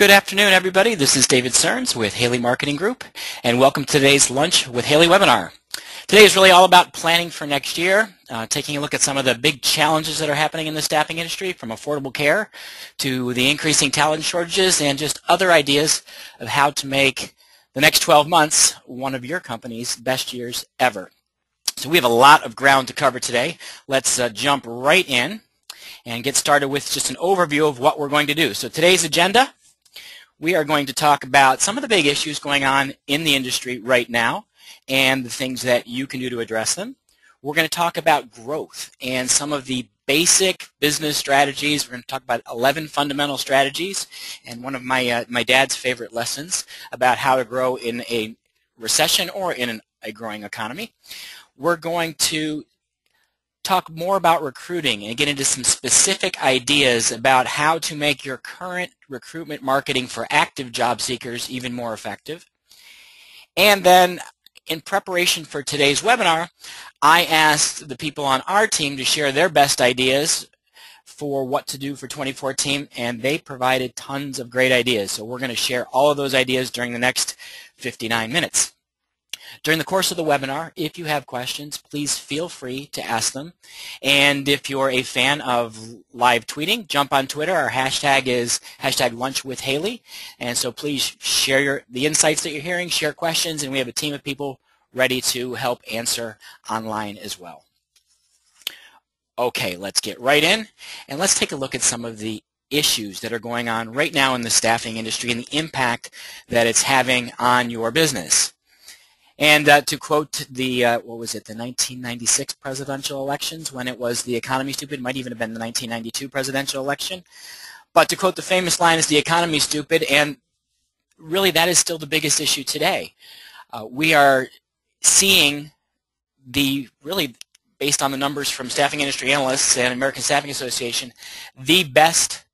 Good afternoon, everybody. This is David Cerns with Haley Marketing Group, and welcome to today's Lunch with Haley webinar. Today is really all about planning for next year, taking a look at some of the big challenges that are happening in the staffing industry, from affordable care to the increasing talent shortages and just other ideas of how to make the next 12 months one of your company's best years ever. So we have a lot of ground to cover today. Let's jump right in and get started with just an overview of what we're going to do. So today's agenda: we are going to talk about some of the big issues going on in the industry right now and the things that you can do to address them. We're going to talk about growth and some of the basic business strategies. We're going to talk about 11 fundamental strategies and one of my dad's favorite lessons about how to grow in a recession or in a growing economy. We're going to talk more about recruiting and get into some specific ideas about how to make your current recruitment marketing for active job seekers even more effective. And then, in preparation for today's webinar, I asked the people on our team to share their best ideas for what to do for 2014, and they provided tons of great ideas. So we're going to share all of those ideas during the next 59 minutes. During the course of the webinar, if you have questions, please feel free to ask them. And if you're a fan of live tweeting, jump on Twitter. Our hashtag is #LunchWithHaley. And so please share the insights that you're hearing, share questions, and we have a team of people ready to help answer online as well. Okay, let's get right in, and let's take a look at some of the issues that are going on right now in the staffing industry and the impact that it's having on your business. And to quote the, what was it, the 1996 presidential elections, when it was the economy stupid, might even have been the 1992 presidential election. But to quote the famous line, is the economy stupid? And really that is still the biggest issue today. We are seeing really based on the numbers from staffing industry analysts and American Staffing Association, the best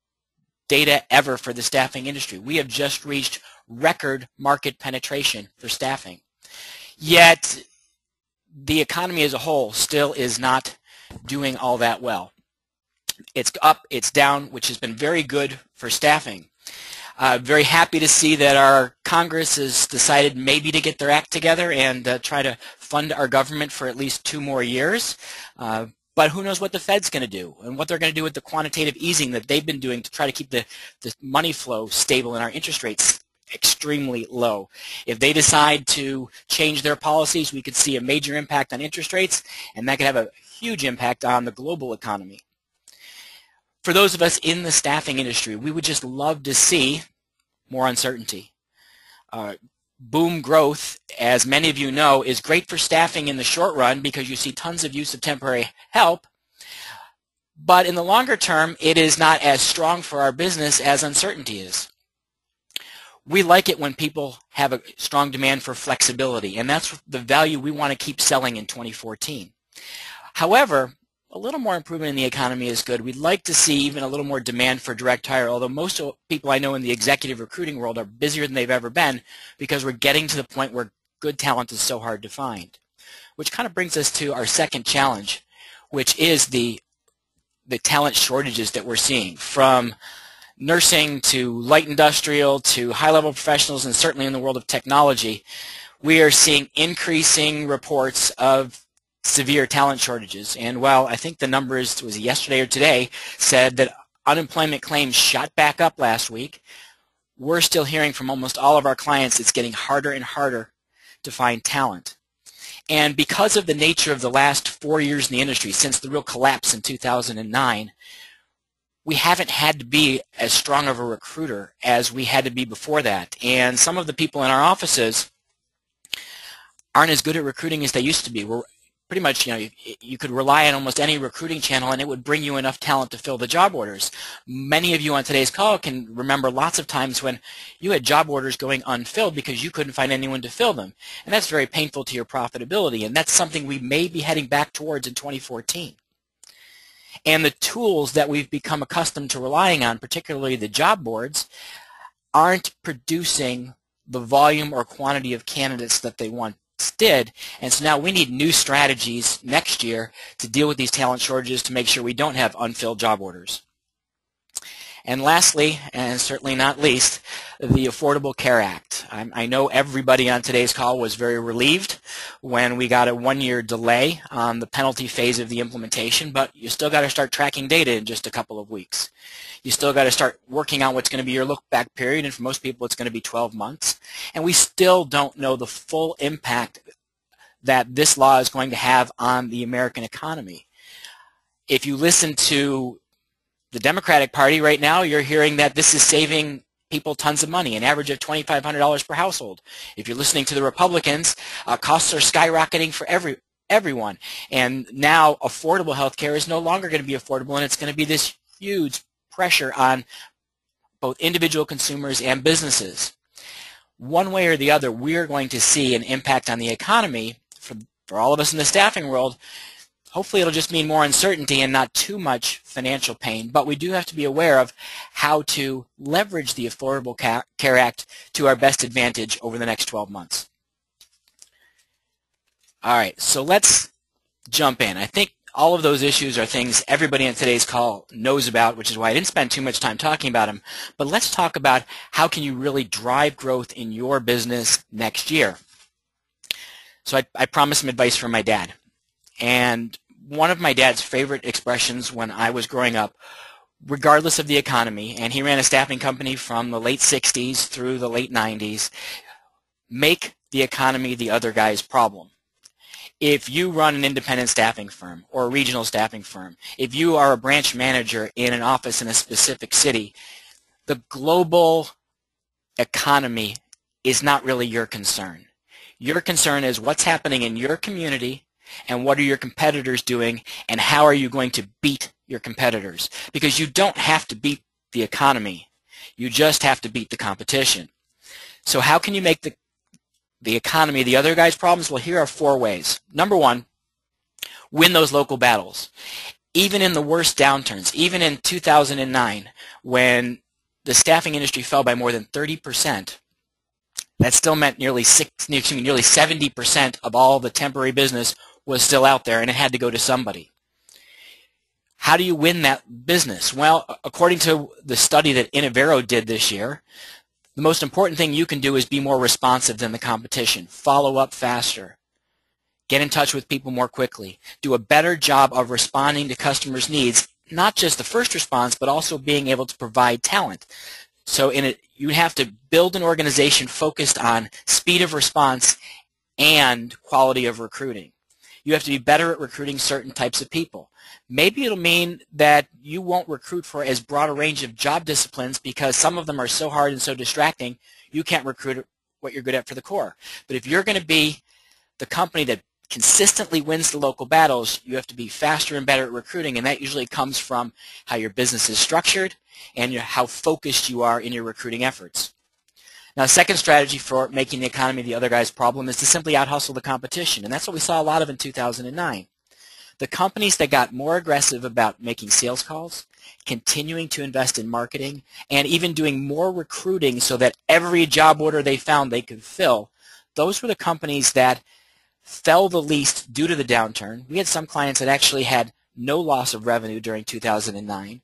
data ever for the staffing industry. We have just reached record market penetration for staffing. Yet the economy as a whole still is not doing all that well. It's up, it's down, which has been very good for staffing. Very happy to see that our Congress has decided maybe to get their act together and try to fund our government for at least 2 more years. But who knows what the Fed's going to do and what they're going to do with the quantitative easing that they've been doing to try to keep the money flow stable and our interest rates extremely low. If they decide to change their policies, we could see a major impact on interest rates, and that could have a huge impact on the global economy. For those of us in the staffing industry, we would just love to see more uncertainty. Boom growth, as many of you know, is great for staffing in the short run because you see tons of use of temporary help, but in the longer term, it is not as strong for our business as uncertainty is. We like it when people have a strong demand for flexibility, and that's the value we want to keep selling in 2014. However, a little more improvement in the economy is good. We'd like to see even a little more demand for direct hire, although most people I know in the executive recruiting world are busier than they've ever been because we're getting to the point where good talent is so hard to find. Which kind of brings us to our second challenge, which is the talent shortages that we're seeing, from nursing to light industrial to high-level professionals, and certainly in the world of technology. We are seeing increasing reports of severe talent shortages. And while I think the numbers, was it yesterday or today, said that unemployment claims shot back up last week, we're still hearing from almost all of our clients it's getting harder and harder to find talent. And because of the nature of the last 4 years in the industry, since the real collapse in 2009, we haven't had to be as strong of a recruiter as we had to be before that. And some of the people in our offices aren't as good at recruiting as they used to be. We're pretty much, you could rely on almost any recruiting channel and it would bring you enough talent to fill the job orders. Many of you on today's call can remember lots of times when you had job orders going unfilled because you couldn't find anyone to fill them. And that's very painful to your profitability, and that's something we may be heading back towards in 2014. And the tools that we've become accustomed to relying on, particularly the job boards, aren't producing the volume or quantity of candidates that they once did. And so now we need new strategies next year to deal with these talent shortages to make sure we don't have unfilled job orders. And lastly, and certainly not least, the Affordable Care Act. I know everybody on today's call was very relieved when we got a one-year delay on the penalty phase of the implementation, but you still got to start tracking data in just a couple of weeks. You still got to start working on what's going to be your look-back period, and for most people it's going to be 12 months. And we still don't know the full impact that this law is going to have on the American economy. If you listen to the Democratic Party right now, you're hearing that this is saving people tons of money, an average of $2,500 per household. If you're listening to the Republicans, costs are skyrocketing for everyone. And now affordable health care is no longer going to be affordable, and it's going to be this huge pressure on both individual consumers and businesses. One way or the other, we're going to see an impact on the economy for all of us in the staffing world. Hopefully it'll just mean more uncertainty and not too much financial pain, but we do have to be aware of how to leverage the Affordable Care Act to our best advantage over the next 12 months. All right, so let's jump in. I think all of those issues are things everybody on today's call knows about, which is why I didn't spend too much time talking about them. But let's talk about how can you really drive growth in your business next year. So I promised some advice from my dad. And one of my dad's favorite expressions when I was growing up, regardless of the economy, and he ran a staffing company from the late 60s through the late 90s, make the economy the other guy's problem. If you run an independent staffing firm or a regional staffing firm, if you are a branch manager in an office in a specific city, the global economy is not really your concern. Your concern is what's happening in your community and what are your competitors doing and how are you going to beat your competitors. Because you don't have to beat the economy. You just have to beat the competition. So how can you make the economy the other guy's problems? Well, here are 4 ways. Number 1, win those local battles. Even in the worst downturns, even in 2009, when the staffing industry fell by more than 30%, that still meant nearly 70% of all the temporary business was still out there, and it had to go to somebody. How do you win that business? Well, according to the study that Innovero did this year, the most important thing you can do is be more responsive than the competition. Follow up faster. Get in touch with people more quickly. Do a better job of responding to customers' needs, not just the first response, but also being able to provide talent. So you have to build an organization focused on speed of response and quality of recruiting. You have to be better at recruiting certain types of people. Maybe it'll mean that you won't recruit for as broad a range of job disciplines because some of them are so hard and so distracting, you can't recruit what you're good at for the core. But if you're going to be the company that consistently wins the local battles, you have to be faster and better at recruiting, and that usually comes from how your business is structured and how focused you are in your recruiting efforts. Now, the second strategy for making the economy the other guy's problem is to simply out-hustle the competition, and that's what we saw a lot of in 2009. The companies that got more aggressive about making sales calls, continuing to invest in marketing, and even doing more recruiting so that every job order they found they could fill, those were the companies that fell the least due to the downturn. We had some clients that actually had no loss of revenue during 2009.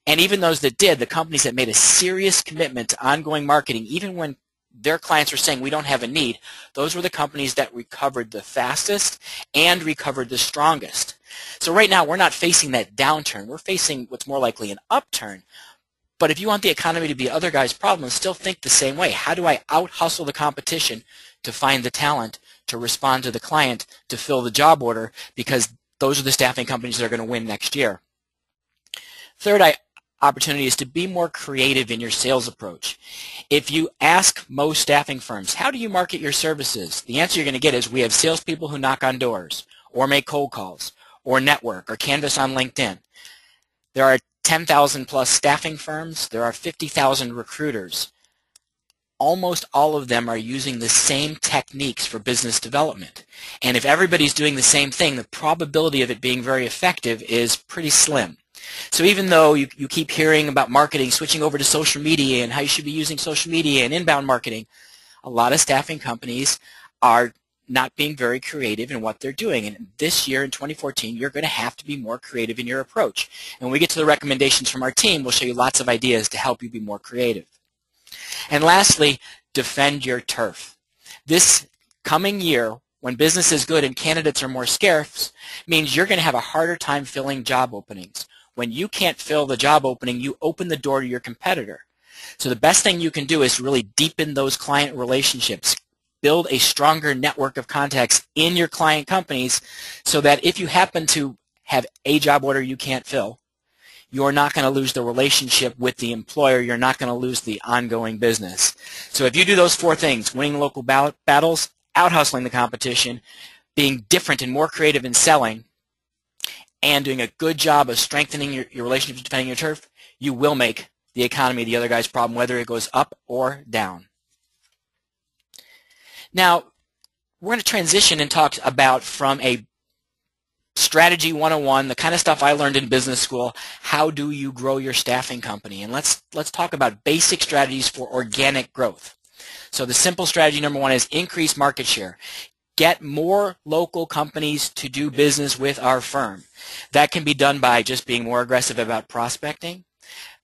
And even those that did, the companies that made a serious commitment to ongoing marketing, even when their clients were saying we don't have a need, those were the companies that recovered the fastest and recovered the strongest. So right now we're not facing that downturn. We're facing what's more likely an upturn. But if you want the economy to be the other guy's problem, still think the same way. How do I out-hustle the competition to find the talent, to respond to the client, to fill the job order, because those are the staffing companies that are going to win next year. Third opportunity is to be more creative in your sales approach. If you ask most staffing firms, how do you market your services? The answer you're going to get is we have salespeople who knock on doors or make cold calls or network or canvas on LinkedIn. There are 10,000 plus staffing firms. There are 50,000 recruiters. Almost all of them are using the same techniques for business development. And if everybody's doing the same thing, the probability of it being very effective is pretty slim. So even though you keep hearing about marketing, switching over to social media and how you should be using social media and inbound marketing, a lot of staffing companies are not being very creative in what they're doing. And this year in 2014, you're going to have to be more creative in your approach. And when we get to the recommendations from our team, we'll show you lots of ideas to help you be more creative. And lastly, defend your turf. This coming year, when business is good and candidates are more scarce, means you're going to have a harder time filling job openings. When you can't fill the job opening, you open the door to your competitor. So the best thing you can do is really deepen those client relationships. Build a stronger network of contacts in your client companies so that if you happen to have a job order you can't fill, you're not going to lose the relationship with the employer. You're not going to lose the ongoing business. So if you do those four things, winning local battles, out-hustling the competition, being different and more creative in selling, and doing a good job of strengthening your relationships, defending your turf, you will make the economy the other guy's problem, whether it goes up or down. Now, we're going to transition and talk about from a strategy 101, the kind of stuff I learned in business school, how do you grow your staffing company? And let's talk about basic strategies for organic growth. So the simple strategy number one is increase market share. Get more local companies to do business with our firm. That can be done by just being more aggressive about prospecting.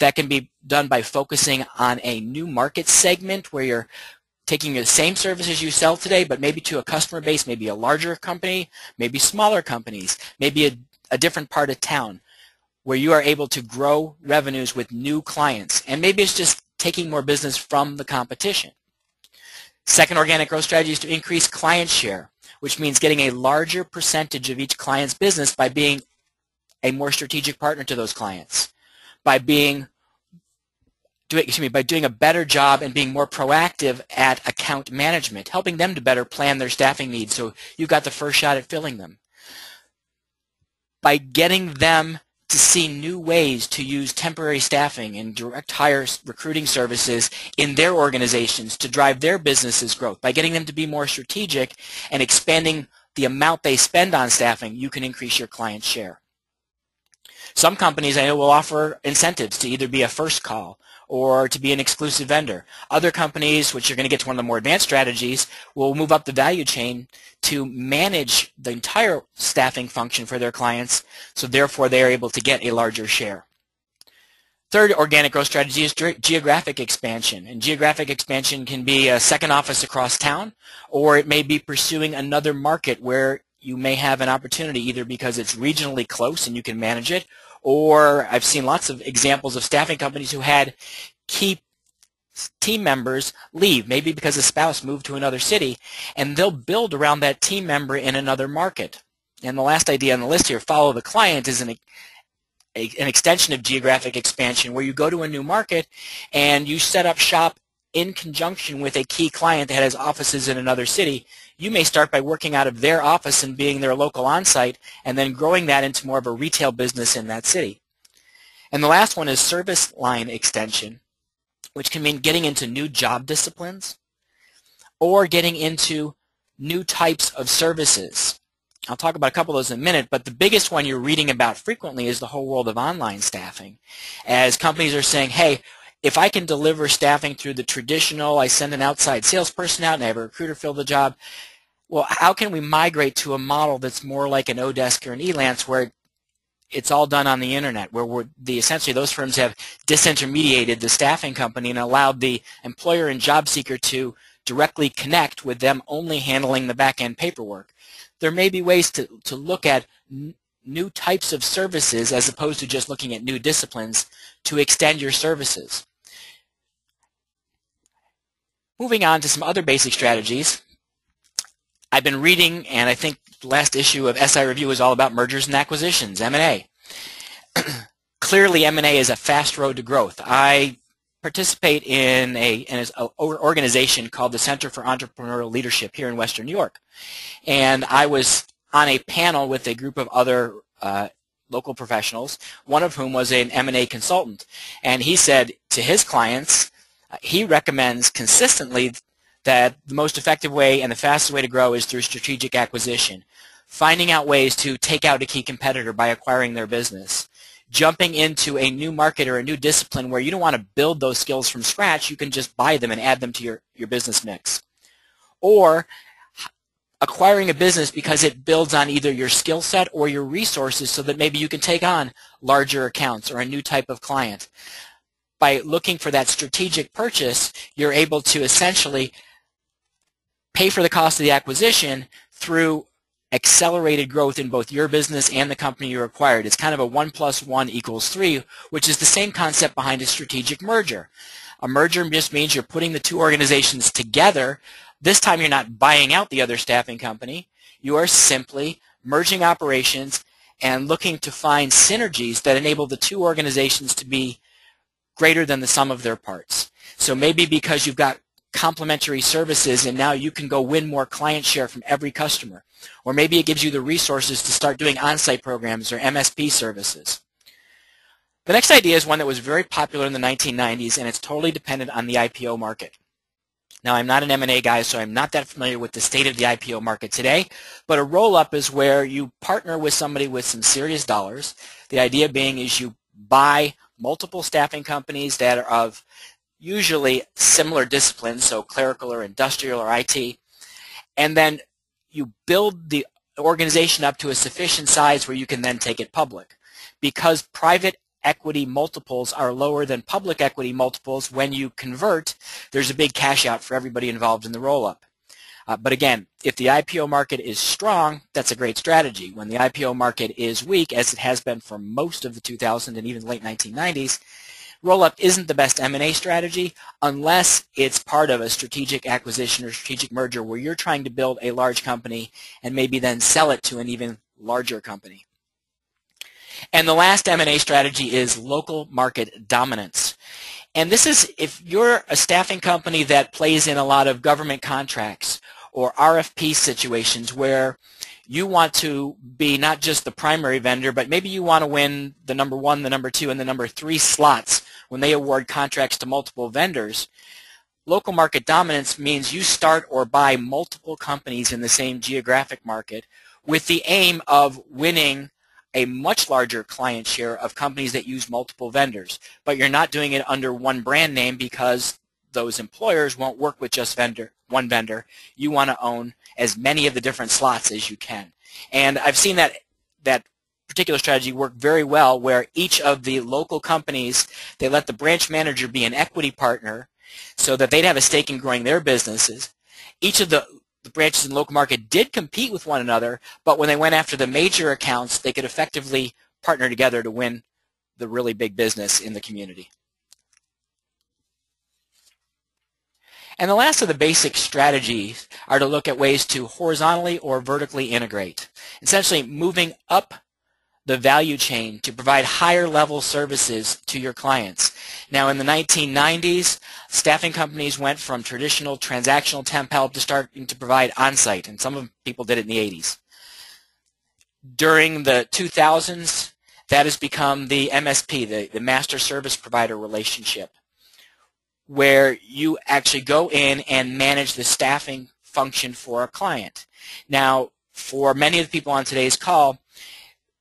That can be done by focusing on a new market segment where you're taking the same services you sell today, but maybe to a customer base, maybe a larger company, maybe smaller companies, maybe a different part of town, where you are able to grow revenues with new clients. And maybe it's just taking more business from the competition. Second organic growth strategy is to increase client share, which means getting a larger percentage of each client's business by being a more strategic partner to those clients, by doing a better job and being more proactive at account management, helping them to better plan their staffing needs so you've got the first shot at filling them. By getting them to see new ways to use temporary staffing and direct hire recruiting services in their organizations to drive their business's growth. By getting them to be more strategic and expanding the amount they spend on staffing, you can increase your client share. Some companies I know will offer incentives to either be a first call or to be an exclusive vendor. Other companies, which you're going to get to one of the more advanced strategies, will move up the value chain to manage the entire staffing function for their clients, so therefore they are able to get a larger share. Third organic growth strategy is geographic expansion. And geographic expansion can be a second office across town, or it may be pursuing another market where you may have an opportunity either because it's regionally close and you can manage it, or I've seen lots of examples of staffing companies who had key team members leave, maybe because a spouse moved to another city, and they'll build around that team member in another market. And the last idea on the list here, follow the client, is an extension of geographic expansion where you go to a new market and you set up shop in conjunction with a key client that has offices in another city. You may start by working out of their office and being their local on-site and then growing that into more of a retail business in that city. And the last one is service line extension, which can mean getting into new job disciplines or getting into new types of services. I'll talk about a couple of those in a minute, but the biggest one you're reading about frequently is the whole world of online staffing. As companies are saying, hey, if I can deliver staffing through the traditional, I send an outside salesperson out and I have a recruiter fill the job, well, how can we migrate to a model that's more like an Odesk or an Elance where it's all done on the internet, where essentially those firms have disintermediated the staffing company and allowed the employer and job seeker to directly connect with them only handling the back-end paperwork. There may be ways to look at new types of services as opposed to just looking at new disciplines to extend your services. Moving on to some other basic strategies. I've been reading, and I think the last issue of SI Review is all about mergers and acquisitions, M&A. Clearly, M&A is a fast road to growth. I participate in an organization called the Center for Entrepreneurial Leadership here in Western New York. And I was on a panel with a group of other local professionals, one of whom was an M&A consultant. And he said to his clients, he recommends consistently that the most effective way and the fastest way to grow is through strategic acquisition, finding out ways to take out a key competitor by acquiring their business, jumping into a new market or a new discipline where you don't want to build those skills from scratch, you can just buy them and add them to your business mix, or acquiring a business because it builds on either your skill set or your resources so that maybe you can take on larger accounts or a new type of client. By looking for that strategic purchase, you're able to essentially pay for the cost of the acquisition through accelerated growth in both your business and the company you acquired. It's kind of a 1 + 1 = 3, which is the same concept behind a strategic merger. A merger just means you're putting the two organizations together. This time you're not buying out the other staffing company. You are simply merging operations and looking to find synergies that enable the two organizations to be greater than the sum of their parts. So maybe because you've got complementary services and now you can go win more client share from every customer. Or maybe it gives you the resources to start doing on-site programs or MSP services. The next idea is one that was very popular in the 1990s, and it's totally dependent on the IPO market. Now, I'm not an M&A guy, so I'm not that familiar with the state of the IPO market today, but a roll-up is where you partner with somebody with some serious dollars. The idea being is you buy multiple staffing companies that are of usually similar disciplines, so clerical or industrial or IT, and then you build the organization up to a sufficient size where you can then take it public. Because private equity multiples are lower than public equity multiples, when you convert, there's a big cash out for everybody involved in the roll-up. But again, if the IPO market is strong, that's a great strategy. When the IPO market is weak, as it has been for most of the 2000s and even late 1990s, roll-up isn't the best M&A strategy unless it's part of a strategic acquisition or strategic merger where you're trying to build a large company and maybe then sell it to an even larger company. And the last M&A strategy is local market dominance. And this is if you're a staffing company that plays in a lot of government contracts or RFP situations where you want to be not just the primary vendor, but maybe you want to win the number 1, the number 2, and the number 3 slots when they award contracts to multiple vendors. Local market dominance means you start or buy multiple companies in the same geographic market with the aim of winning a much larger client share of companies that use multiple vendors. But you're not doing it under one brand name because those employers won't work with just one vendor. You want to own as many of the different slots as you can. And I've seen that particular strategy work very well where each of the local companies, they let the branch manager be an equity partner so that they'd have a stake in growing their businesses. Each of the branches in the local market did compete with one another, but when they went after the major accounts, they could effectively partner together to win the really big business in the community. And the last of the basic strategies are to look at ways to horizontally or vertically integrate, essentially moving up the value chain to provide higher level services to your clients. Now in the 1990s, staffing companies went from traditional transactional temp help to starting to provide on-site, and some of people did it in the 80s. During the 2000s, that has become the MSP, the Master Service Provider relationship, where you actually go in and manage the staffing function for a client. Now, for many of the people on today's call,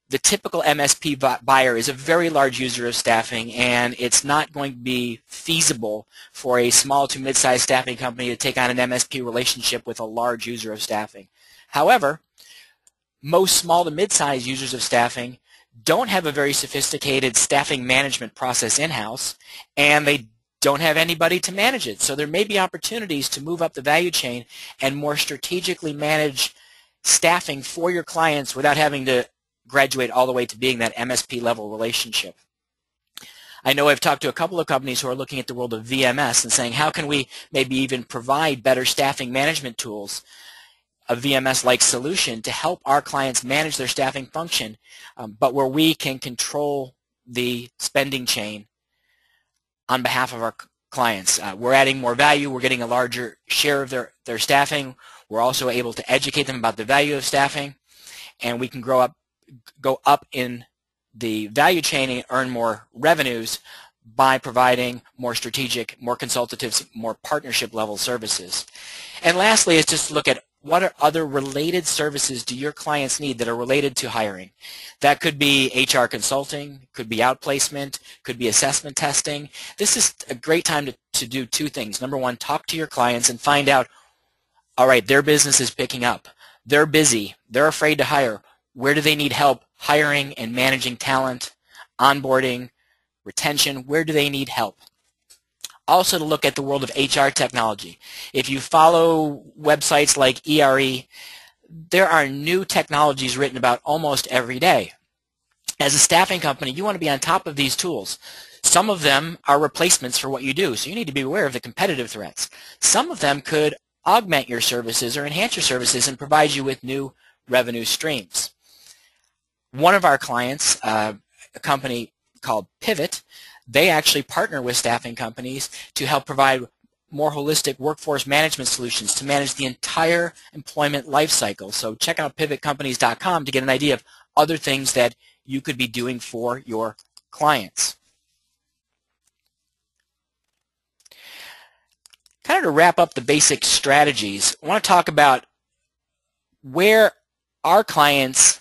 the typical MSP buyer is a very large user of staffing, and it's not going to be feasible for a small to mid-sized staffing company to take on an MSP relationship with a large user of staffing. However, most small to mid-sized users of staffing don't have a very sophisticated staffing management process in-house, and they don't have anybody to manage it. So there may be opportunities to move up the value chain and more strategically manage staffing for your clients without having to graduate all the way to being that MSP level relationship. I know I've talked to a couple of companies who are looking at the world of VMS and saying, how can we maybe even provide better staffing management tools, a VMS-like solution to help our clients manage their staffing function, but where we can control the spending chain on behalf of our clients. We're adding more value, we're getting a larger share of their staffing, we're also able to educate them about the value of staffing, and we can go up in the value chain and earn more revenues by providing more strategic, more consultative, more partnership level services. And lastly is just look at what are other related services do your clients need that are related to hiring. That could be HR consulting, could be outplacement, could be assessment testing. This is a great time to do two things. Number one, talk to your clients and find out, all right, their business is picking up. They're busy. They're afraid to hire. Where do they need help hiring and managing talent, onboarding, retention? Where do they need help? Also to look at the world of HR technology. If you follow websites like ERE, there are new technologies written about almost every day. As a staffing company, you want to be on top of these tools. Some of them are replacements for what you do, so you need to be aware of the competitive threats. Some of them could augment your services or enhance your services and provide you with new revenue streams. One of our clients, a company called Pivot, they actually partner with staffing companies to help provide more holistic workforce management solutions to manage the entire employment life cycle. So check out pivotcompanies.com to get an idea of other things that you could be doing for your clients. Kind of to wrap up the basic strategies, I want to talk about where our clients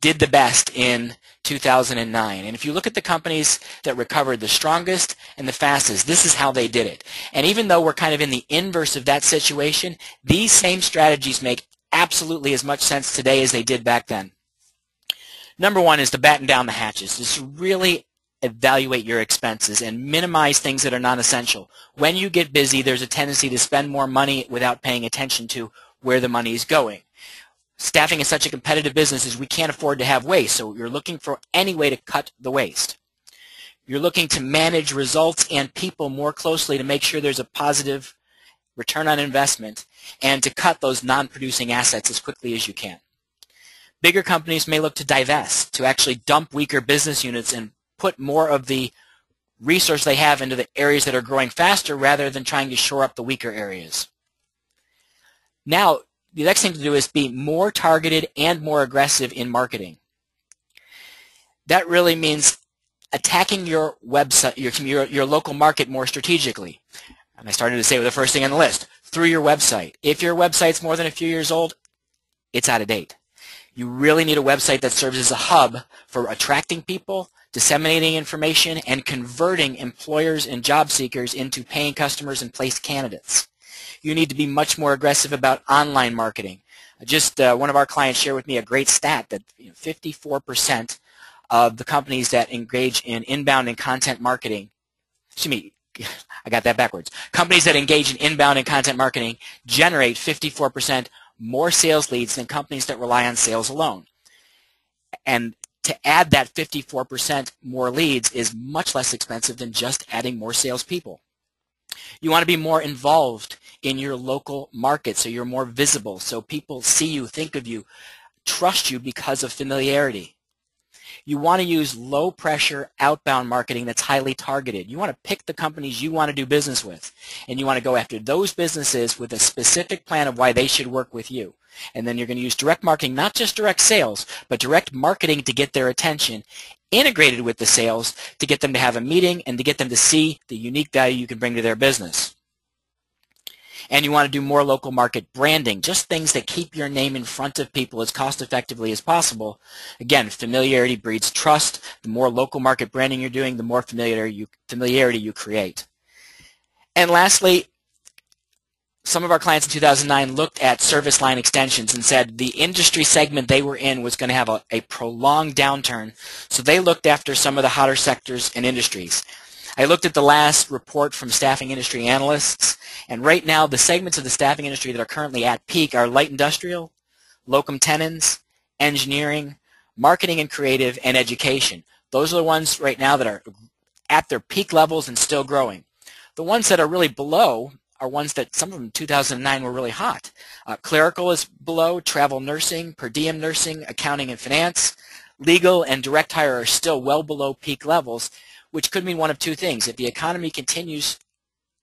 did the best in 2009. And if you look at the companies that recovered the strongest and the fastest, this is how they did it. And even though we're kind of in the inverse of that situation, these same strategies make absolutely as much sense today as they did back then. Number one is to batten down the hatches. Just really evaluate your expenses and minimize things that are non-essential. When you get busy, there's a tendency to spend more money without paying attention to where the money is going. Staffing is such a competitive business is we can't afford to have waste, so you're looking for any way to cut the waste. You're looking to manage results and people more closely to make sure there's a positive return on investment and to cut those non-producing assets as quickly as you can. Bigger companies may look to divest, to actually dump weaker business units and put more of the resource they have into the areas that are growing faster rather than trying to shore up the weaker areas. Now, the next thing to do is be more targeted and more aggressive in marketing. That really means attacking your website, your local market more strategically. And I started to say with the first thing on the list, through your website. If your website's more than a few years old, it's out of date. You really need a website that serves as a hub for attracting people, disseminating information, and converting employers and job seekers into paying customers and placed candidates. You need to be much more aggressive about online marketing. Just one of our clients shared with me a great stat that 54% of the companies that engage in inbound and content marketing, excuse me, I got that backwards. Companies that engage in inbound and content marketing generate 54% more sales leads than companies that rely on sales alone. And to add that 54% more leads is much less expensive than just adding more salespeople. You want to be more involved in your local market so you're more visible, so people see you, think of you, trust you because of familiarity. You want to use low-pressure outbound marketing that's highly targeted. You want to pick the companies you want to do business with, and you want to go after those businesses with a specific plan of why they should work with you. And then you're going to use direct marketing, not just direct sales, but direct marketing to get their attention, integrated with the sales to get them to have a meeting and to get them to see the unique value you can bring to their business. And you want to do more local market branding, just things that keep your name in front of people as cost effectively as possible. Again, familiarity breeds trust. The more local market branding you're doing, the more familiarity you create. And lastly, some of our clients in 2009 looked at service line extensions and said the industry segment they were in was going to have a prolonged downturn, so they looked after some of the hotter sectors and industries. I looked at the last report from staffing industry analysts, and right now the segments of the staffing industry that are currently at peak are light industrial, locum tenens, engineering, marketing and creative, and education. Those are the ones right now that are at their peak levels and still growing. The ones that are really below are ones that some of them in 2009 were really hot. Clerical is below, travel nursing, per diem nursing, accounting and finance, legal and direct hire are still well below peak levels, which could mean one of two things. If the economy continues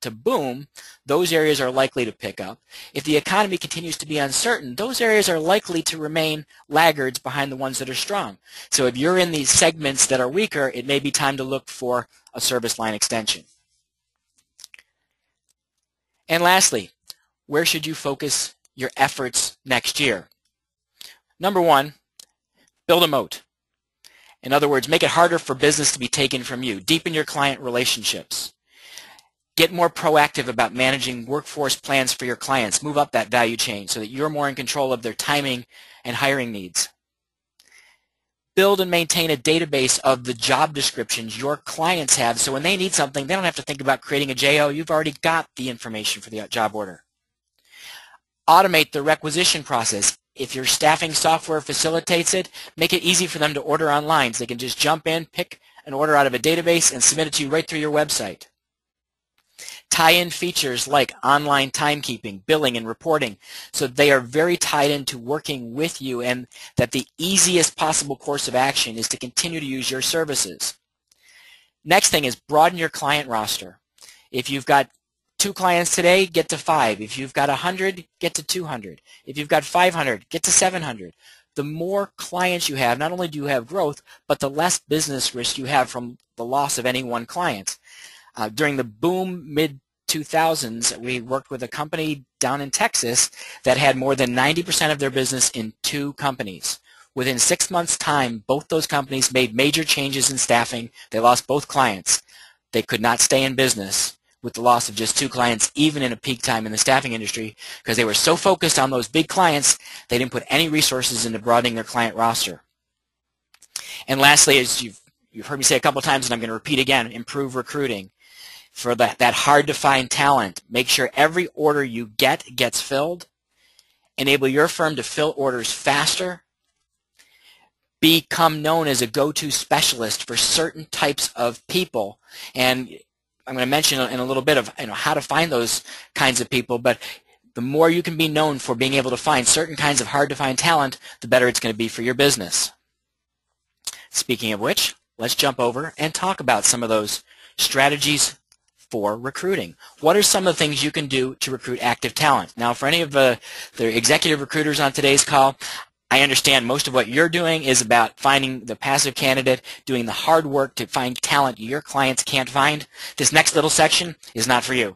to boom, those areas are likely to pick up. If the economy continues to be uncertain, those areas are likely to remain laggards behind the ones that are strong. So if you're in these segments that are weaker, it may be time to look for a service line extension. And lastly, where should you focus your efforts next year? Number one, build a moat. In other words, make it harder for business to be taken from you. Deepen your client relationships. Get more proactive about managing workforce plans for your clients. Move up that value chain so that you're more in control of their timing and hiring needs. Build and maintain a database of the job descriptions your clients have, so when they need something, they don't have to think about creating a JO. You've already got the information for the job order. Automate the requisition process. If your staffing software facilitates it, make it easy for them to order online so they can just jump in, pick an order out of a database, and submit it to you right through your website. Tie in features like online timekeeping, billing, and reporting so they are very tied into working with you, and that the easiest possible course of action is to continue to use your services. Next thing is broaden your client roster. If you've got 2 clients today, get to 5. If you've got 100, get to 200. If you've got 500, get to 700. The more clients you have, not only do you have growth, but the less business risk you have from the loss of any one client. During the boom mid-2000s, we worked with a company down in Texas that had more than 90% of their business in 2 companies. Within 6 months' time, both those companies made major changes in staffing. They lost both clients. They could not stay in business with the loss of just 2 clients, even in a peak time in the staffing industry, because they were so focused on those big clients, they didn't put any resources into broadening their client roster. And lastly, as you've heard me say a couple times, and I'm going to repeat again, improve recruiting. For that hard-to-find talent, make sure every order you get gets filled. Enable your firm to fill orders faster. Become known as a go-to specialist for certain types of people. And I'm going to mention in a little bit of how to find those kinds of people, but the more you can be known for being able to find certain kinds of hard-to-find talent, the better it's going to be for your business. Speaking of which, let's jump over and talk about some of those strategies for recruiting. What are some of the things you can do to recruit active talent? Now, for any of the executive recruiters on today's call, I understand most of what you're doing is about finding the passive candidate, doing the hard work to find talent your clients can't find. This next little section is not for you.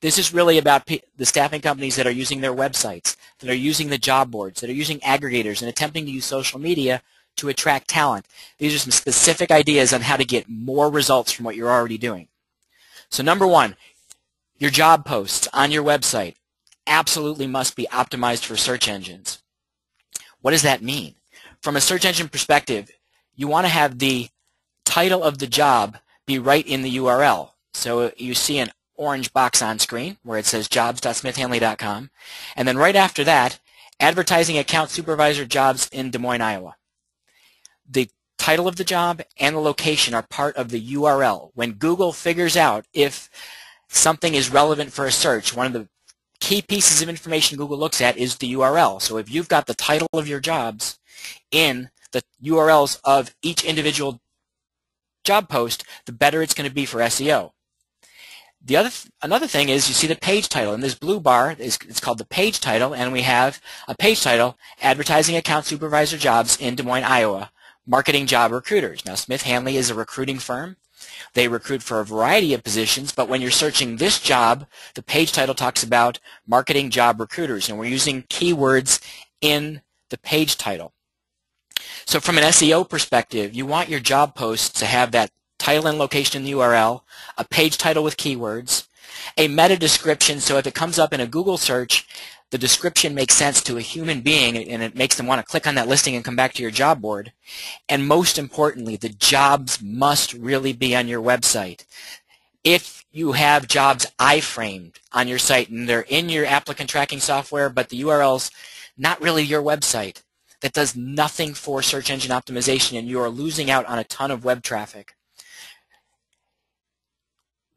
This is really about the staffing companies that are using their websites, that are using the job boards, that are using aggregators and attempting to use social media to attract talent. These are some specific ideas on how to get more results from what you're already doing. So number 1, your job posts on your website absolutely must be optimized for search engines. What does that mean? From a search engine perspective, you want to have the title of the job be right in the URL. So you see an orange box on screen where it says jobs.smithhanley.com, and then right after that, advertising account supervisor jobs in Des Moines, Iowa. The title of the job and the location are part of the URL. When Google figures out if something is relevant for a search, one of the key pieces of information Google looks at is the URL. So if you've got the title of your jobs in the URLs of each individual job post, the better it's going to be for SEO. Another thing is you see the page title, and this blue bar it's called the page title, and we have a page title, Advertising Account Supervisor Jobs in Des Moines, Iowa, Marketing Job Recruiters. Now, Smith Hanley is a recruiting firm. They recruit for a variety of positions, but when you're searching this job, the page title talks about Marketing Job Recruiters, and we're using keywords in the page title. So from an SEO perspective, you want your job posts to have that title and location in the URL, a page title with keywords, a meta description, so if it comes up in a Google search, the description makes sense to a human being and it makes them want to click on that listing and come back to your job board. And most importantly, the jobs must really be on your website. If you have jobs iframed on your site and they're in your applicant tracking software, but the URL's not really your website, that does nothing for search engine optimization, and you are losing out on a ton of web traffic.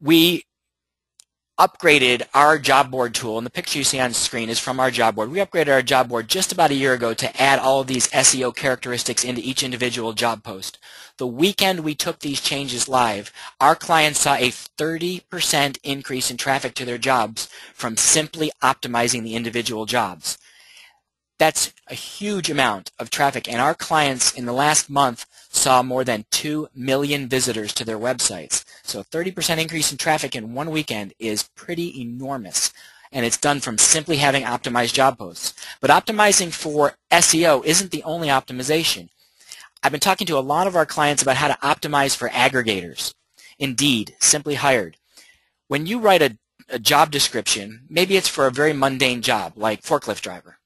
We upgraded our job board tool, and the picture you see on screen is from our job board. We upgraded our job board just about a year ago to add all of these SEO characteristics into each individual job post. The weekend we took these changes live, our clients saw a 30% increase in traffic to their jobs from simply optimizing the individual jobs. That's a huge amount of traffic, and our clients in the last month saw more than 2 million visitors to their websites. So a 30% increase in traffic in one weekend is pretty enormous, and it's done from simply having optimized job posts. But optimizing for SEO isn't the only optimization. I've been talking to a lot of our clients about how to optimize for aggregators. Indeed, Simply Hired. When you write a job description, maybe it's for a very mundane job like forklift driver.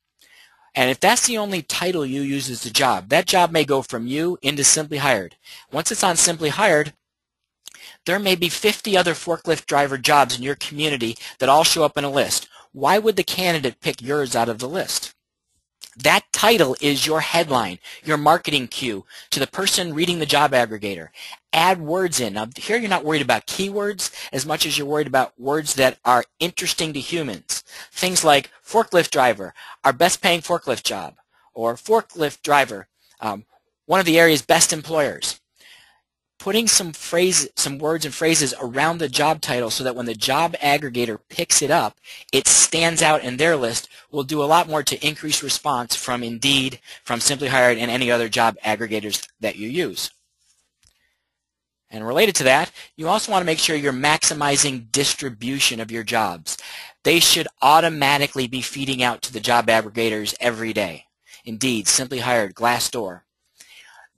And if that's the only title you use as the job, that job may go from you into Simply Hired. Once it's on Simply Hired, there may be 50 other forklift driver jobs in your community that all show up in a list. Why would the candidate pick yours out of the list? That title is your headline, your marketing cue to the person reading the job aggregator. Add words in. Now, here you're not worried about keywords as much as you're worried about words that are interesting to humans. Things like forklift driver, our best paying forklift job, or forklift driver, one of the area's best employers. Putting some words and phrases around the job title so that when the job aggregator picks it up, it stands out in their list will do a lot more to increase response from Indeed, from Simply Hired, and any other job aggregators that you use. And related to that, you also want to make sure you're maximizing distribution of your jobs. They should automatically be feeding out to the job aggregators every day. Indeed, Simply Hired, Glassdoor.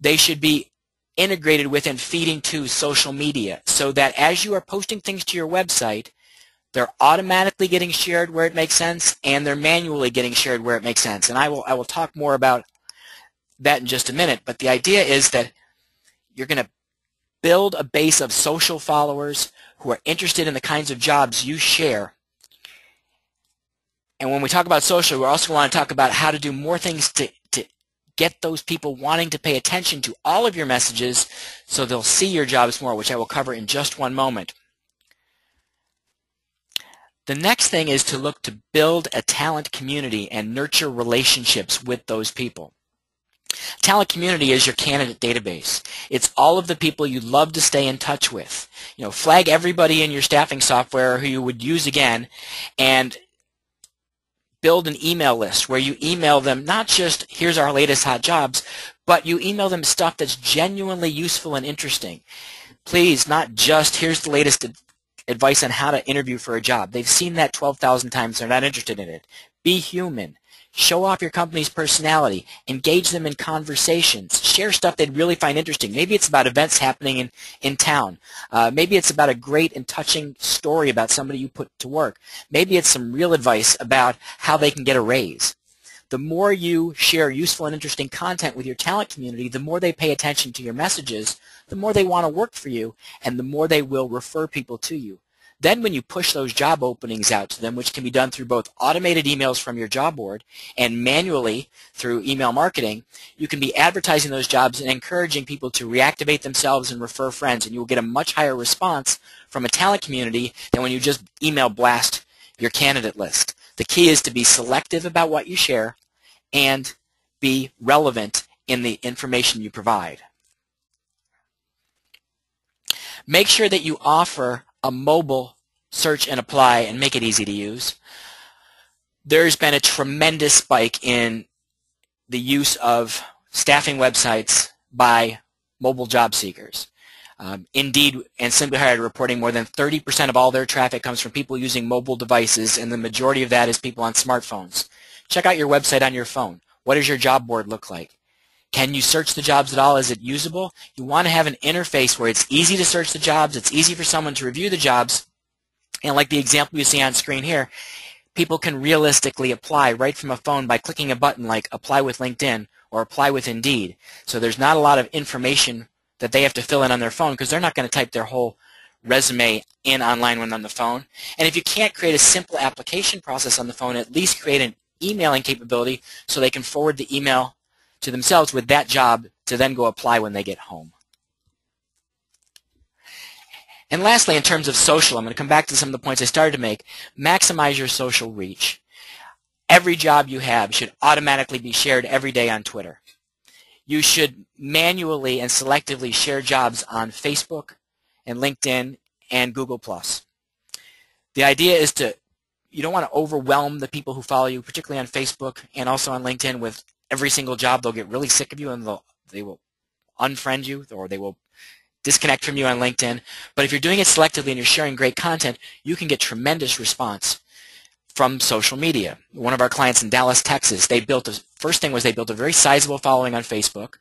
They should be integrated with and feeding to social media so that as you are posting things to your website, they're automatically getting shared where it makes sense and they're manually getting shared where it makes sense. And I will talk more about that in just a minute, but the idea is that you're going to build a base of social followers who are interested in the kinds of jobs you share. And when we talk about social, we also want to talk about how to do more things to get those people wanting to pay attention to all of your messages so they'll see your jobs more, which I will cover in just one moment. The next thing is to look to build a talent community and nurture relationships with those people. Talent community is your candidate database. It's all of the people you'd love to stay in touch with. Flag everybody in your staffing software who you would use again, and build an email list where you email them not just here's our latest hot jobs, but you email them stuff that's genuinely useful and interesting. Please, not just here's the latest advice on how to interview for a job. They've seen that 12,000 times. They're not interested in it. Be human. Show off your company's personality. Engage them in conversations. Share stuff they'd really find interesting. Maybe it's about events happening in town. Maybe it's about a great and touching story about somebody you put to work. Maybe it's some real advice about how they can get a raise. The more you share useful and interesting content with your talent community, the more they pay attention to your messages, the more they want to work for you, and the more they will refer people to you. Then when you push those job openings out to them, which can be done through both automated emails from your job board and manually through email marketing, you can be advertising those jobs and encouraging people to reactivate themselves and refer friends, and you will get a much higher response from a talent community than when you just email blast your candidate list. The key is to be selective about what you share and be relevant in the information you provide. Make sure that you offer a mobile search and apply and make it easy to use. There's been a tremendous spike in the use of staffing websites by mobile job seekers. Indeed and Simply Hired reporting more than 30% of all their traffic comes from people using mobile devices, and the majority of that is people on smartphones. Check out your website on your phone. What does your job board look like? Can you search the jobs at all? Is it usable? You want to have an interface where it's easy to search the jobs, it's easy for someone to review the jobs, and like the example you see on screen here, people can realistically apply right from a phone by clicking a button like Apply with LinkedIn or Apply with Indeed. So there's not a lot of information that they have to fill in on their phone because they're not going to type their whole resume in online when on the phone. And if you can't create a simple application process on the phone, at least create an emailing capability so they can forward the email to themselves with that job to then go apply when they get home. And lastly, in terms of social, I'm going to come back to some of the points I started to make. Maximize your social reach. Every job you have should automatically be shared every day on Twitter. You should manually and selectively share jobs on Facebook and LinkedIn and Google+. The idea is you don't want to overwhelm the people who follow you, particularly on Facebook and also on LinkedIn, with every single job. They'll get really sick of you and they will unfriend you or they will disconnect from you on LinkedIn. But if you're doing it selectively and you're sharing great content, you can get tremendous response from social media. One of our clients in Dallas, Texas, first thing was they built a very sizable following on Facebook,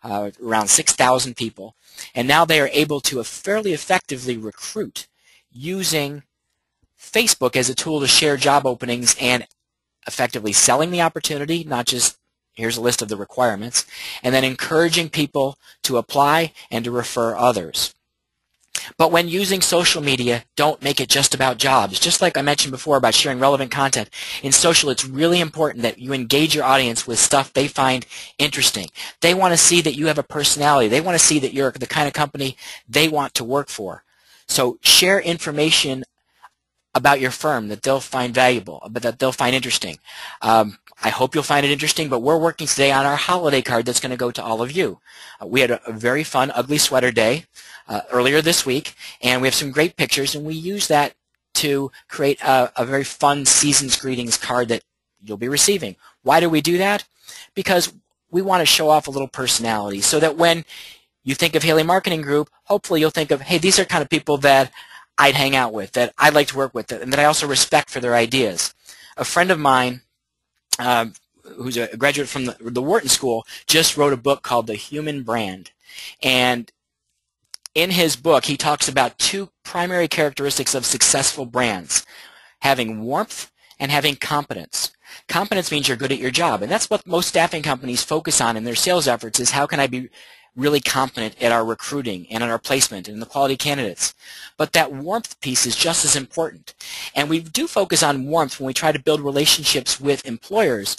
around 6,000 people, and now they are able to fairly effectively recruit using Facebook as a tool to share job openings and effectively selling the opportunity, not just here's a list of the requirements, and then encouraging people to apply and to refer others. But when using social media, don't make it just about jobs. Just like I mentioned before about sharing relevant content, in social it's really important that you engage your audience with stuff they find interesting. They want to see that you have a personality. They want to see that you're the kind of company they want to work for. So share information about your firm that they'll find valuable, but that they'll find interesting. I hope you'll find it interesting, but we're working today on our holiday card that's going to go to all of you. We had a very fun Ugly Sweater Day earlier this week, and we have some great pictures, and we use that to create a very fun Season's Greetings card that you'll be receiving. Why do we do that? Because we want to show off a little personality so that when you think of Haley Marketing Group, hopefully you'll think of, hey, these are kind of people that I'd hang out with, that I'd like to work with, and that I also respect for their ideas. A friend of mine who's a graduate from the Wharton School just wrote a book called The Human Brand. And in his book, he talks about two primary characteristics of successful brands, having warmth and having competence. Competence means you're good at your job, and that's what most staffing companies focus on in their sales efforts is how can I be really competent at our recruiting and at our placement and the quality candidates. But that warmth piece is just as important. And we do focus on warmth when we try to build relationships with employers.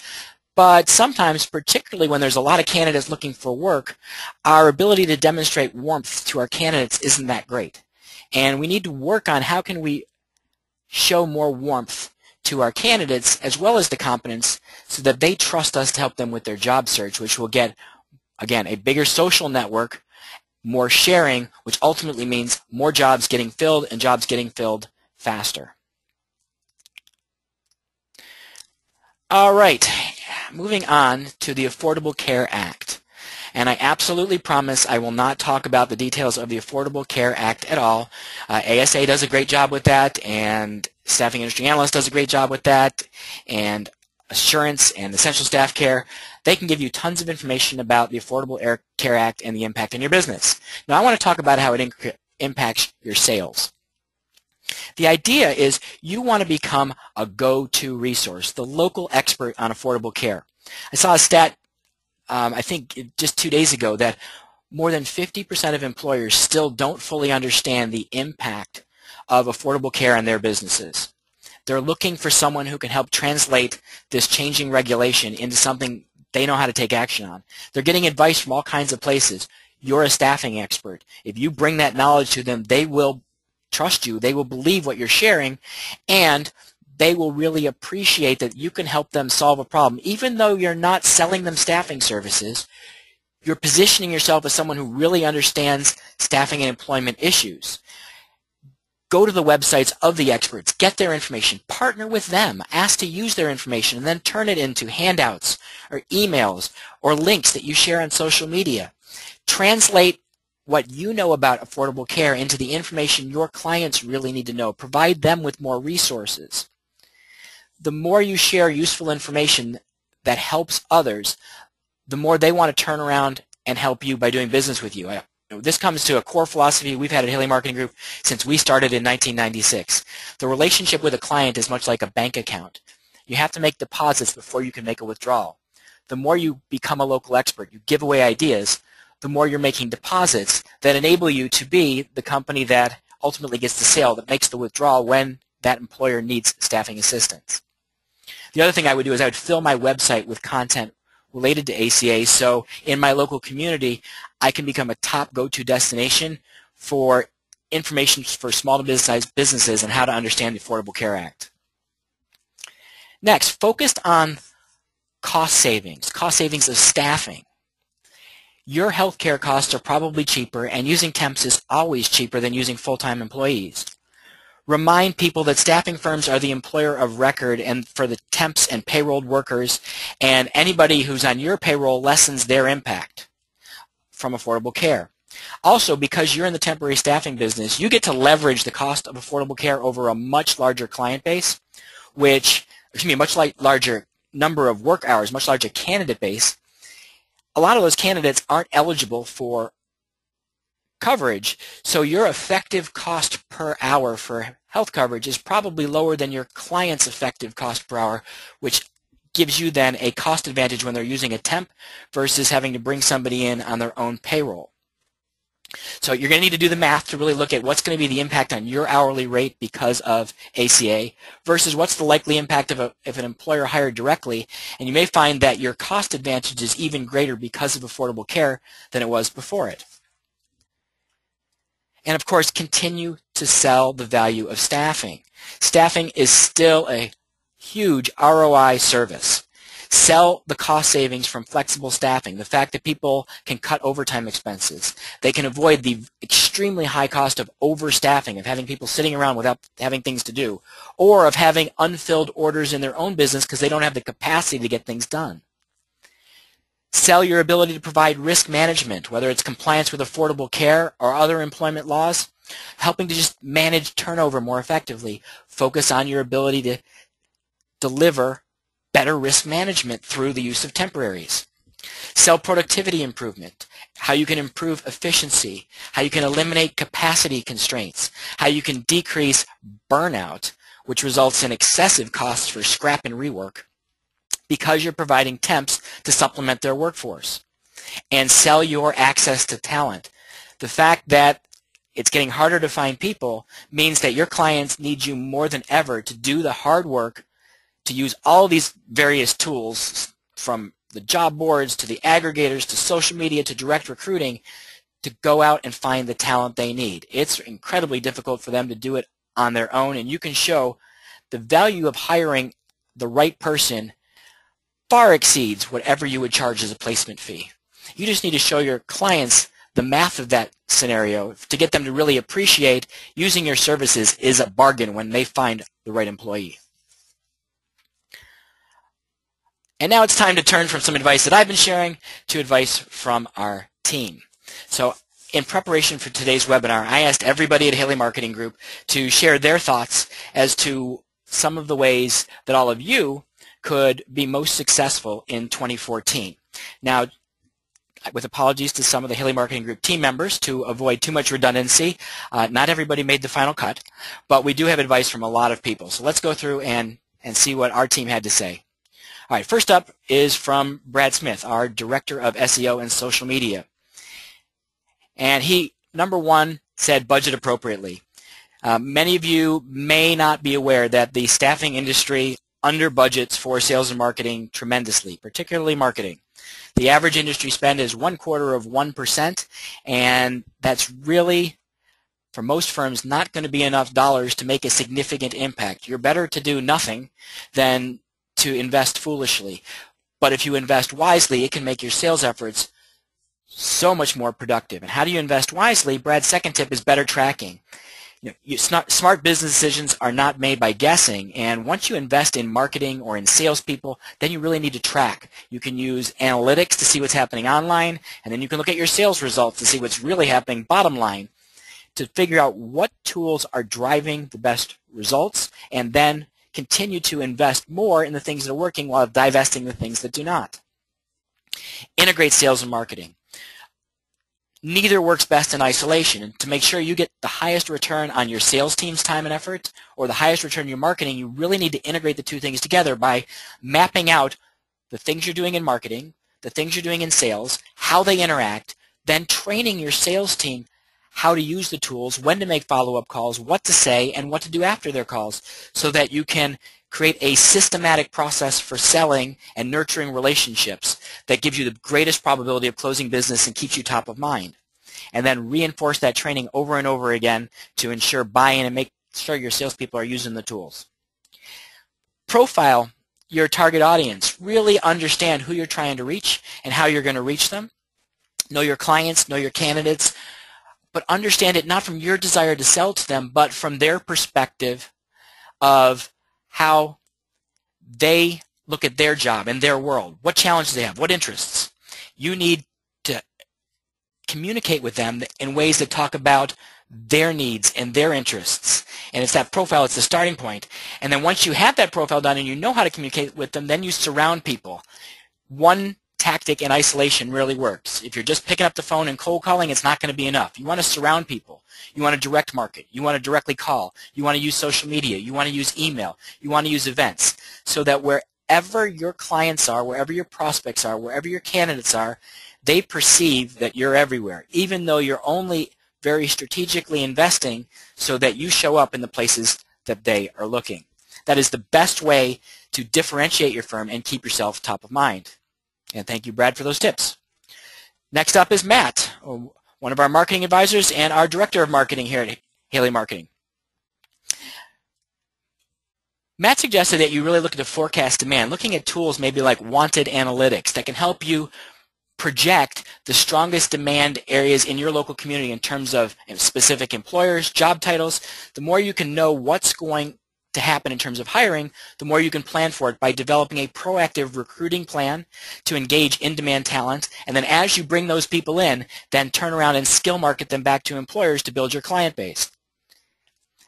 But sometimes, particularly when there's a lot of candidates looking for work, our ability to demonstrate warmth to our candidates isn't that great. And we need to work on how can we show more warmth to our candidates as well as the competence so that they trust us to help them with their job search, which will get, again, a bigger social network, more sharing, which ultimately means more jobs getting filled and jobs getting filled faster. All right, moving on to the Affordable Care Act. And I absolutely promise I will not talk about the details of the Affordable Care Act at all. ASA does a great job with that, and Staffing Industry Analyst does a great job with that, and Assurance and Essential Staff Care. They can give you tons of information about the Affordable Care Act and the impact on your business. Now I want to talk about how it impacts your sales. The idea is you want to become a go-to resource, the local expert on affordable care. I saw a stat, I think just 2 days ago, that more than 50% of employers still don't fully understand the impact of affordable care on their businesses. They're looking for someone who can help translate this changing regulation into something they know how to take action on. They're getting advice from all kinds of places. You're a staffing expert. If you bring that knowledge to them, they will trust you. They will believe what you're sharing, and they will really appreciate that you can help them solve a problem. Even though you're not selling them staffing services, you're positioning yourself as someone who really understands staffing and employment issues. Go to the websites of the experts, get their information, partner with them, ask to use their information, and then turn it into handouts or emails or links that you share on social media. Translate what you know about affordable care into the information your clients really need to know. Provide them with more resources. The more you share useful information that helps others, the more they want to turn around and help you by doing business with you. This comes to a core philosophy we've had at Haley Marketing Group since we started in 1996. The relationship with a client is much like a bank account. You have to make deposits before you can make a withdrawal. The more you become a local expert, you give away ideas, the more you're making deposits that enable you to be the company that ultimately gets the sale, that makes the withdrawal when that employer needs staffing assistance. The other thing I would do is I would fill my website with content related to ACA, so in my local community, I can become a top go-to destination for information for small to mid-sized businesses and how to understand the Affordable Care Act. Next, focused on cost savings of staffing. Your healthcare costs are probably cheaper, and using temps is always cheaper than using full-time employees. Remind people that staffing firms are the employer of record and for the temps and payrolled workers, and anybody who's on your payroll lessens their impact from affordable care. Also, because you're in the temporary staffing business, you get to leverage the cost of affordable care over a much larger client base, much larger number of work hours, much larger candidate base. A lot of those candidates aren't eligible for coverage, so your effective cost per hour for health coverage is probably lower than your client's effective cost per hour, which gives you then a cost advantage when they're using a temp versus having to bring somebody in on their own payroll. So you're going to need to do the math to really look at what's going to be the impact on your hourly rate because of ACA versus what's the likely impact of if an employer hired directly, and you may find that your cost advantage is even greater because of Affordable Care than it was before it. And of course, continue to sell the value of staffing. Staffing is still a huge ROI service. Sell the cost savings from flexible staffing, the fact that people can cut overtime expenses. They can avoid the extremely high cost of overstaffing, of having people sitting around without having things to do, or of having unfilled orders in their own business because they don't have the capacity to get things done. Sell your ability to provide risk management, whether it's compliance with Affordable Care or other employment laws, helping to just manage turnover more effectively. Focus on your ability to deliver better risk management through the use of temporaries. Sell productivity improvement, how you can improve efficiency, how you can eliminate capacity constraints, how you can decrease burnout, which results in excessive costs for scrap and rework, because you're providing temps to supplement their workforce. And sell your access to talent. The fact that it's getting harder to find people means that your clients need you more than ever to do the hard work to use all these various tools, from the job boards to the aggregators to social media to direct recruiting, to go out and find the talent they need. It's incredibly difficult for them to do it on their own, and you can show the value of hiring the right person far exceeds whatever you would charge as a placement fee. You just need to show your clients the math of that scenario to get them to really appreciate using your services is a bargain when they find the right employee. And now it's time to turn from some advice that I've been sharing to advice from our team. So in preparation for today's webinar, I asked everybody at Haley Marketing Group to share their thoughts as to some of the ways that all of you could be most successful in 2014. Now, with apologies to some of the Haley Marketing Group team members to avoid too much redundancy, not everybody made the final cut, but we do have advice from a lot of people. So let's go through and see what our team had to say. All right, first up is from Brad Smith, our Director of SEO and Social Media. And he, number one, said budget appropriately. Many of you may not be aware that the staffing industry under budgets for sales and marketing tremendously, particularly marketing. The average industry spend is 0.25%, and that's really, for most firms, not going to be enough dollars to make a significant impact. You're better to do nothing than to invest foolishly. But if you invest wisely, it can make your sales efforts so much more productive. And how do you invest wisely? Brad's second tip is better tracking. Smart business decisions are not made by guessing, and once you invest in marketing or in salespeople, then you really need to track. You can use analytics to see what's happening online, and then you can look at your sales results to see what's really happening bottom line, to figure out what tools are driving the best results, and then continue to invest more in the things that are working while divesting the things that do not. Integrate sales and marketing. Neither works best in isolation. And to make sure you get the highest return on your sales team's time and effort, or the highest return on your marketing, you really need to integrate the two things together by mapping out the things you're doing in marketing, the things you're doing in sales, how they interact, then training your sales team how to use the tools, when to make follow-up calls, what to say, and what to do after their calls, so that you can create a systematic process for selling and nurturing relationships that gives you the greatest probability of closing business and keeps you top of mind. And then reinforce that training over and over again to ensure buy-in and make sure your salespeople are using the tools. Profile your target audience. Really understand who you're trying to reach and how you're going to reach them. Know your clients, know your candidates, but understand it not from your desire to sell to them, but from their perspective of how they look at their job and their world, what challenges they have, what interests. You need to communicate with them in ways that talk about their needs and their interests. And it's that profile, it's the starting point. And then once you have that profile done and you know how to communicate with them, then you surround people. 1 tactic in isolation really works. If you're just picking up the phone and cold calling, it's not going to be enough. You want to surround people. You want to direct market. You want to directly call. You want to use social media. You want to use email. You want to use events, so that wherever your clients are, wherever your prospects are, wherever your candidates are, they perceive that you're everywhere, even though you're only very strategically investing so that you show up in the places that they are looking. That is the best way to differentiate your firm and keep yourself top of mind. And thank you, Brad, for those tips. Next up is Matt, one of our marketing advisors and our director of marketing here at Haley Marketing. Matt suggested that you really look at the forecast demand, looking at tools maybe like Wanted Analytics that can help you project the strongest demand areas in your local community in terms of specific employers, job titles. The more you can know what's going to happen in terms of hiring, the more you can plan for it by developing a proactive recruiting plan to engage in-demand talent, and then as you bring those people in, then turn around and skill market them back to employers to build your client base.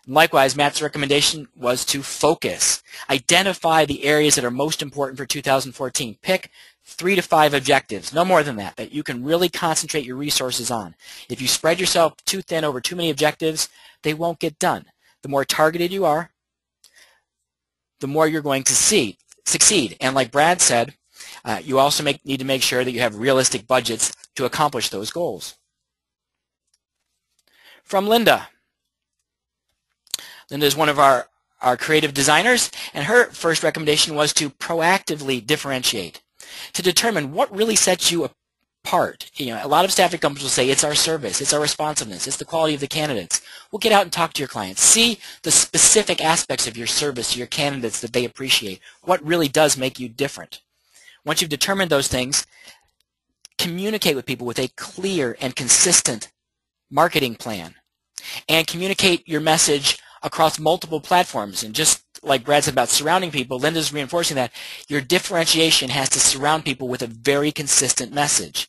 Likewise, Matt's recommendation was to focus. Identify the areas that are most important for 2014. Pick 3 to 5 objectives, no more than that you can really concentrate your resources on. If you spread yourself too thin over too many objectives, they won't get done. The more targeted you are, the more you're going to succeed. And like Brad said, you also need to make sure that you have realistic budgets to accomplish those goals. From Linda. Linda is one of our creative designers, and her first recommendation was to proactively differentiate, to determine what really sets you apart. A lot of staffing companies will say it's our service, it's our responsiveness, it's the quality of the candidates. Well, get out and talk to your clients. See the specific aspects of your service, your candidates that they appreciate. What really does make you different? Once you've determined those things, communicate with people with a clear and consistent marketing plan, and communicate your message across multiple platforms. And just like Brad said about surrounding people, Linda's reinforcing that your differentiation has to surround people with a very consistent message.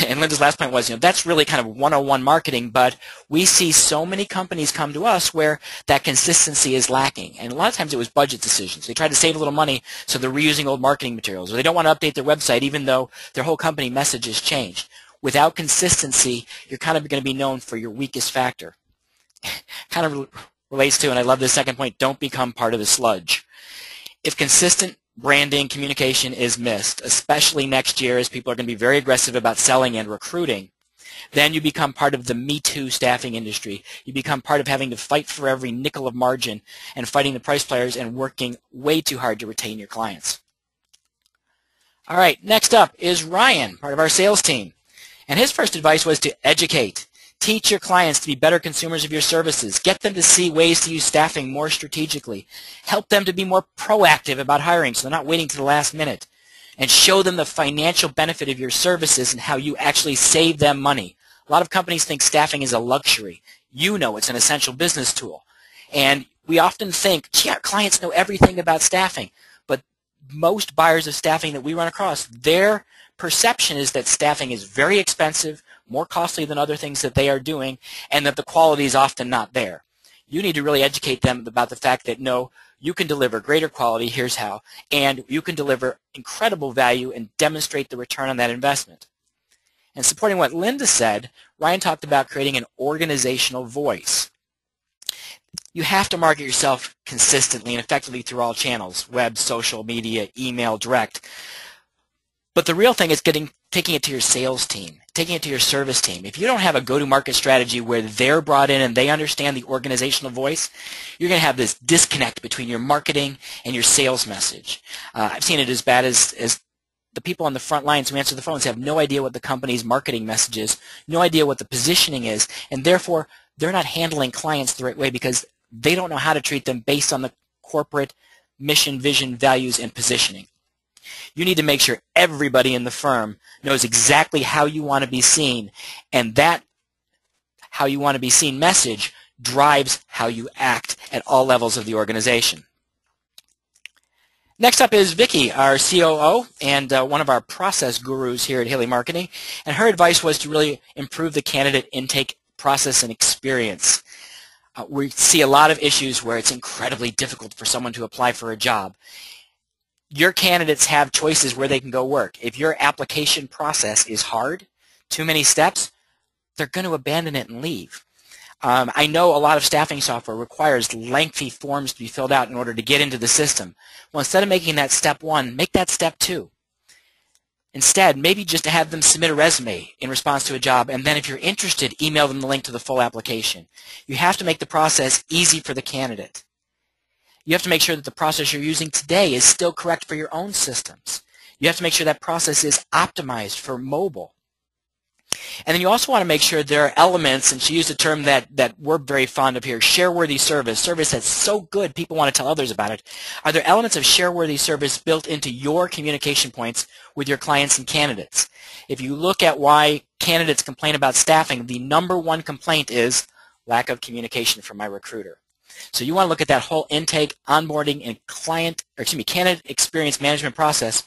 And Linda's last point was, that's really kind of 101 marketing, but we see so many companies come to us where that consistency is lacking. And a lot of times it was budget decisions. They tried to save a little money, so they're reusing old marketing materials, or they don't want to update their website even though their whole company message has changed. Without consistency, you're kind of going to be known for your weakest factor. Kind of relates to, and I love this second point, don't become part of the sludge. If consistent branding communication is missed, especially next year as people are going to be very aggressive about selling and recruiting, then you become part of the Me Too staffing industry. You become part of having to fight for every nickel of margin and fighting the price players and working way too hard to retain your clients. All right, next up is Ryan, part of our sales team. And his first advice was to educate. Teach your clients to be better consumers of your services. Get them to see ways to use staffing more strategically. Help them to be more proactive about hiring so they're not waiting to the last minute. And show them the financial benefit of your services and how you actually save them money. A lot of companies think staffing is a luxury. You know it's an essential business tool. And we often think, gee, our clients know everything about staffing. But most buyers of staffing that we run across, their perception is that staffing is very expensive, more costly than other things that they are doing, and that the quality is often not there. You need to really educate them about the fact that, no, you can deliver greater quality, here's how, and you can deliver incredible value and demonstrate the return on that investment. And supporting what Linda said, Ryan talked about creating an organizational voice. You have to market yourself consistently and effectively through all channels, web, social media, email, direct. But the real thing is taking it to your sales team, taking it to your service team. If you don't have a go-to-market strategy where they're brought in and they understand the organizational voice, you're going to have this disconnect between your marketing and your sales message. I've seen it as bad as the people on the front lines who answer the phones have no idea what the company's marketing message is, no idea what the positioning is, and therefore they're not handling clients the right way because they don't know how to treat them based on the corporate mission, vision, values, and positioning. You need to make sure everybody in the firm knows exactly how you want to be seen, and that how you want to be seen message drives how you act at all levels of the organization. Next up is Vicki, our COO and one of our process gurus here at Haley Marketing, and her advice was to really improve the candidate intake process and experience. We see a lot of issues where it's incredibly difficult for someone to apply for a job. your candidates have choices where they can go work. If your application process is hard, too many steps, they're going to abandon it and leave. I know a lot of staffing software requires lengthy forms to be filled out in order to get into the system. Well, instead of making that step 1, make that step 2. Instead, maybe just to have them submit a resume in response to a job, and then if you're interested, email them the link to the full application. You have to make the process easy for the candidate. You have to make sure that the process you're using today is still correct for your own systems. You have to make sure that process is optimized for mobile. And then you also want to make sure there are elements, and she used a term that we're very fond of here, share-worthy service that's so good people want to tell others about it. Are there elements of share-worthy service built into your communication points with your clients and candidates? If you look at why candidates complain about staffing, the #1 complaint is lack of communication from my recruiter. So you want to look at that whole intake, onboarding, and candidate experience management process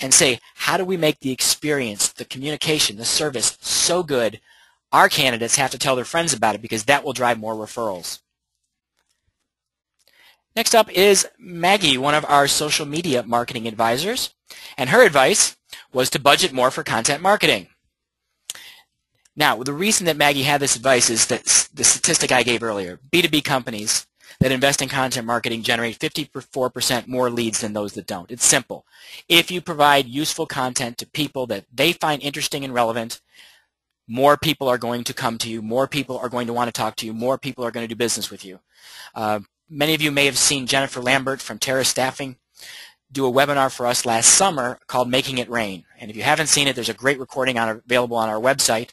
and say, how do we make the experience, the communication, the service so good our candidates have to tell their friends about it, because that will drive more referrals. Next up is Maggie, one of our social media marketing advisors, and her advice was to budget more for content marketing. Now, the reason that Maggie had this advice is that the statistic I gave earlier, B2B companies that invest in content marketing generate 54% more leads than those that don't. It's simple. If you provide useful content to people that they find interesting and relevant, more people are going to come to you, more people are going to want to talk to you, more people are going to do business with you. Many of you may have seen Jennifer Lambert from Terra Staffing do a webinar for us last summer called Making It Rain. And if you haven't seen it, there's a great recording available on our website.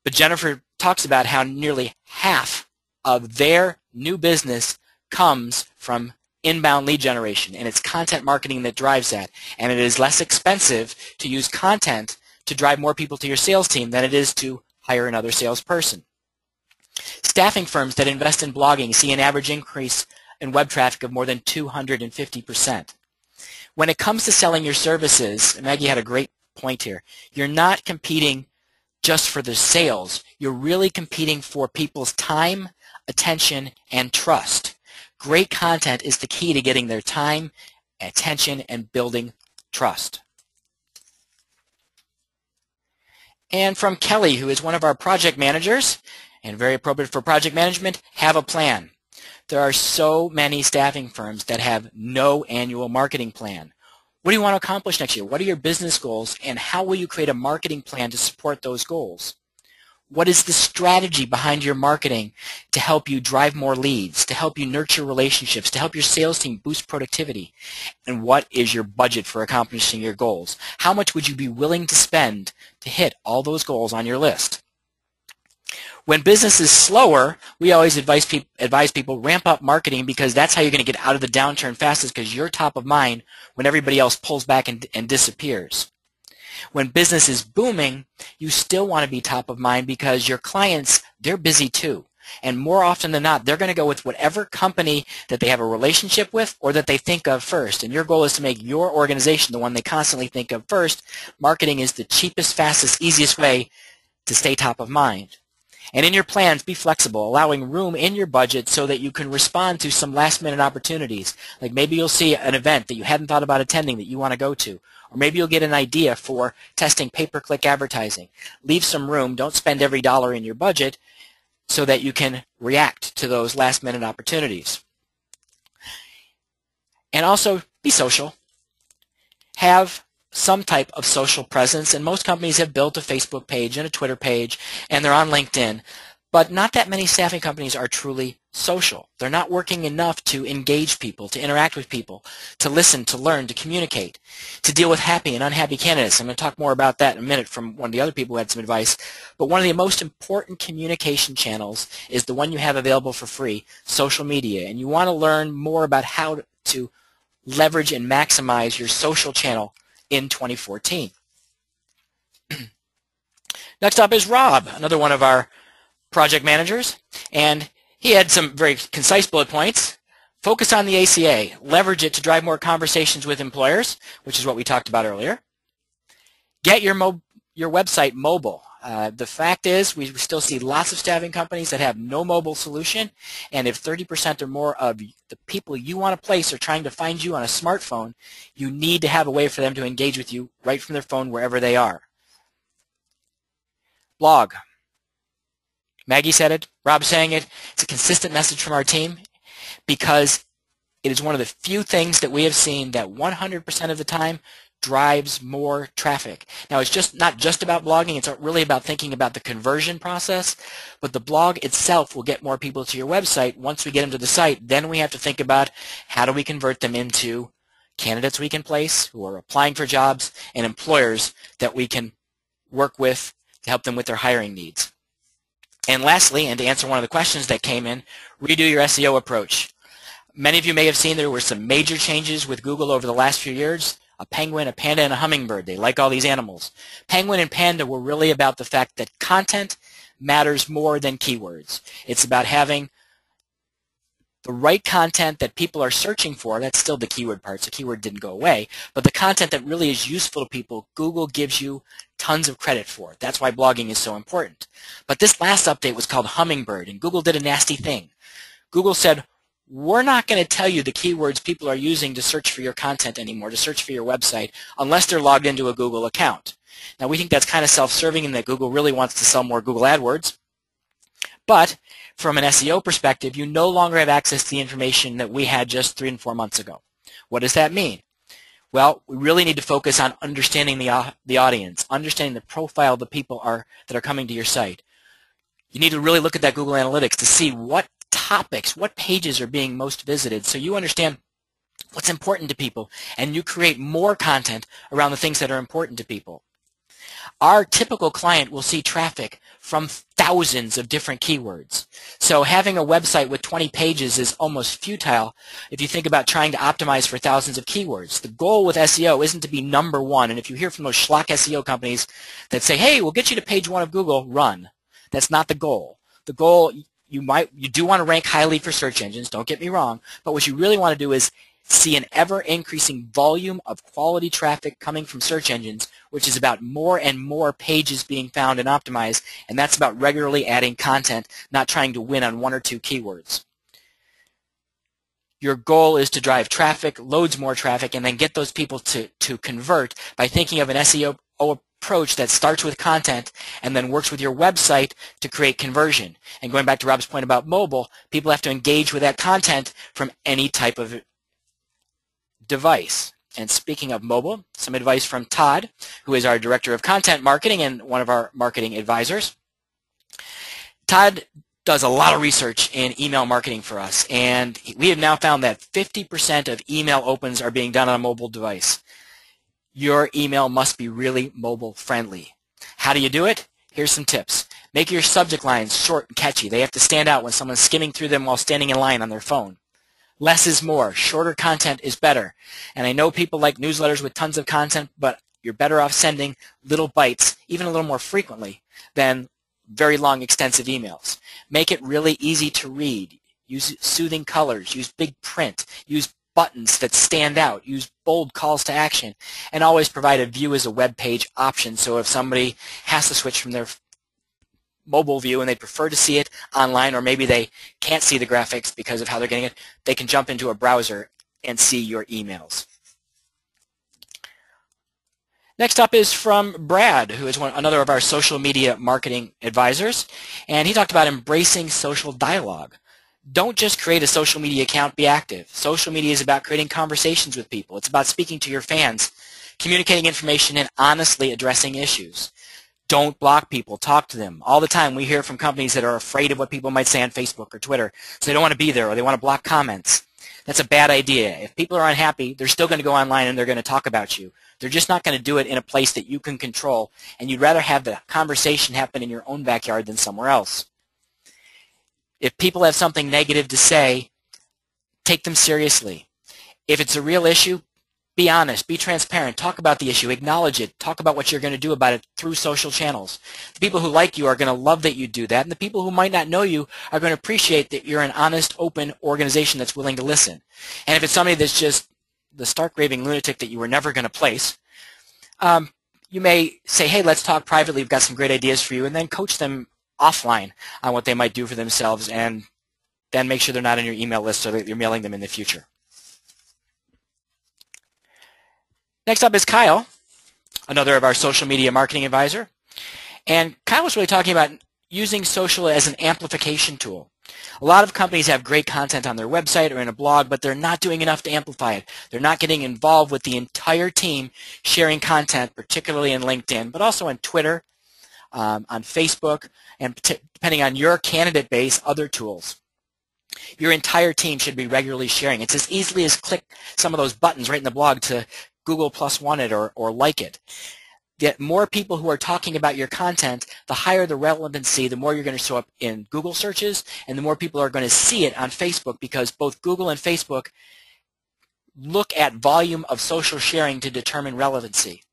But Jennifer talks about how nearly half of their new business comes from inbound lead generation, and it's content marketing that drives that. And it is less expensive to use content to drive more people to your sales team than it is to hire another salesperson. Staffing firms that invest in blogging see an average increase in web traffic of more than 250%. When it comes to selling your services, Maggie had a great point here, you're not competing just for the sales. You're really competing for people's time, attention, and trust. Great content is the key to getting their time, attention, and building trust. And from Kelly, who is one of our project managers, and very appropriate for project management, have a plan. There are so many staffing firms that have no annual marketing plan. What do you want to accomplish next year? What are your business goals, and how will you create a marketing plan to support those goals? What is the strategy behind your marketing to help you drive more leads, to help you nurture relationships, to help your sales team boost productivity? And what is your budget for accomplishing your goals? How much would you be willing to spend to hit all those goals on your list? When business is slower, we always advise people ramp up marketing, because that's how you're going to get out of the downturn fastest, because you're top of mind when everybody else pulls back and disappears. When business is booming, you still want to be top of mind, because your clients, they're busy too. And more often than not, they're going to go with whatever company that they have a relationship with or that they think of first. And your goal is to make your organization the one they constantly think of first. Marketing is the cheapest, fastest, easiest way to stay top of mind. And in your plans, be flexible, allowing room in your budget so that you can respond to some last-minute opportunities. Like maybe you'll see an event that you hadn't thought about attending that you want to go to. Or maybe you'll get an idea for testing pay-per-click advertising. Leave some room. Don't spend every dollar in your budget so that you can react to those last-minute opportunities. And also, be social. Have some type of social presence, and most companies have built a Facebook page and a Twitter page, and they're on LinkedIn. But not that many staffing companies are truly social. They're not working enough to engage people, to interact with people, to listen, to learn, to communicate, to deal with happy and unhappy candidates. I'm going to talk more about that in a minute from one of the other people who had some advice. But one of the most important communication channels is the one you have available for free, social media. And you want to learn more about how to leverage and maximize your social channel in 2014. Next up is Rob, another one of our project managers, and he had some very concise bullet points. Focus on the ACA. Leverage it to drive more conversations with employers, which is what we talked about earlier. Get your website mobile. The fact is we still see lots of staffing companies that have no mobile solution, and if 30% or more of the people you want to place are trying to find you on a smartphone, you need to have a way for them to engage with you right from their phone wherever they are. Blog. Maggie said it, Rob's saying it. It's a consistent message from our team because it is one of the few things that we have seen that 100% of the time drives more traffic. Now, it's not just about blogging. It's really about thinking about the conversion process. But the blog itself will get more people to your website. Once we get them to the site, then we have to think about how do we convert them into candidates we can place who are applying for jobs and employers that we can work with to help them with their hiring needs. And lastly, and to answer one of the questions that came in, redo your SEO approach. Many of you may have seen there were some major changes with Google over the last few years. A penguin, a panda, and a hummingbird. They like all these animals. Penguin and panda were really about the fact that content matters more than keywords. It's about having the right content that people are searching for. That's still the keyword part, so keyword didn't go away. But the content that really is useful to people, Google gives you tons of credit for. That's why blogging is so important. But this last update was called Hummingbird, and Google did a nasty thing. Google said, we're not going to tell you the keywords people are using to search for your content anymore, to search for your website, unless they're logged into a Google account. Now, we think that's kind of self-serving and that Google really wants to sell more Google AdWords. But from an SEO perspective, you no longer have access to the information that we had just 3 and 4 months ago. What does that mean? Well, we really need to focus on understanding the audience, understanding the profile of the people that are coming to your site. You need to really look at that Google Analytics to see what topics, what pages are being most visited, so you understand what's important to people, and you create more content around the things that are important to people. Our typical client will see traffic from thousands of different keywords. So having a website with 20 pages is almost futile if you think about trying to optimize for thousands of keywords. The goal with SEO isn't to be number one, and if you hear from those schlock SEO companies that say, hey, we'll get you to page 1 of Google, run. That's not the goal. The goal, you do want to rank highly for search engines, don't get me wrong, but what you really want to do is see an ever-increasing volume of quality traffic coming from search engines, which is about more and more pages being found and optimized, and that's about regularly adding content, not trying to win on 1 or 2 keywords. Your goal is to drive traffic, loads more traffic, and then get those people to convert by thinking of an SEO approach that starts with content and then works with your website to create conversion. And going back to Rob's point about mobile, people have to engage with that content from any type of device. And speaking of mobile, some advice from Todd, who is our Director of Content Marketing and one of our marketing advisors. Todd does a lot of research in email marketing for us, and we have now found that 50% of email opens are being done on a mobile device. Your email must be really mobile friendly. How do you do it? Here's some tips. Make your subject lines short and catchy. They have to stand out when someone's skimming through them while standing in line on their phone. Less is more. Shorter content is better. And I know people like newsletters with tons of content, but you're better off sending little bites, even a little more frequently, than very long, extensive emails. Make it really easy to read. Use soothing colors. Use big print. Use buttons that stand out. Use bold calls to action. And always provide a view as a web page option, so if somebody has to switch from their mobile view and they prefer to see it online, or maybe they can't see the graphics because of how they're getting it, they can jump into a browser and see your emails. Next up is from Brad, who is another of our social media marketing advisors, and he talked about embracing social dialogue. Don't just create a social media account, be active. Social media is about creating conversations with people. It's about speaking to your fans, communicating information, and honestly addressing issues. Don't block people. Talk to them. All the time we hear from companies that are afraid of what people might say on Facebook or Twitter, so they don't want to be there, or they want to block comments. That's a bad idea. If people are unhappy, they're still going to go online and they're going to talk about you. They're just not going to do it in a place that you can control, and you'd rather have the conversation happen in your own backyard than somewhere else. If people have something negative to say, take them seriously. If it's a real issue, be honest, be transparent, talk about the issue, acknowledge it, talk about what you're going to do about it through social channels. The people who like you are going to love that you do that, and the people who might not know you are going to appreciate that you're an honest, open organization that's willing to listen. And if it's somebody that's just the stark raving lunatic that you were never going to place, you may say, hey, let's talk privately, we've got some great ideas for you, and then coach them offline on what they might do for themselves, and then make sure they're not on your email list so that you're mailing them in the future. Next up is Kyle, another of our social media marketing advisor. And Kyle was really talking about using social as an amplification tool. A lot of companies have great content on their website or in a blog, but they're not doing enough to amplify it. They're not getting involved with the entire team sharing content, particularly in LinkedIn, but also on Twitter, on Facebook, and depending on your candidate base, other tools. Your entire team should be regularly sharing. It's as easily as click some of those buttons right in the blog to Google +1 it or like it. Get more people who are talking about your content, the higher the relevancy, the more you're going to show up in Google searches, and the more people are going to see it on Facebook, because both Google and Facebook look at volume of social sharing to determine relevancy.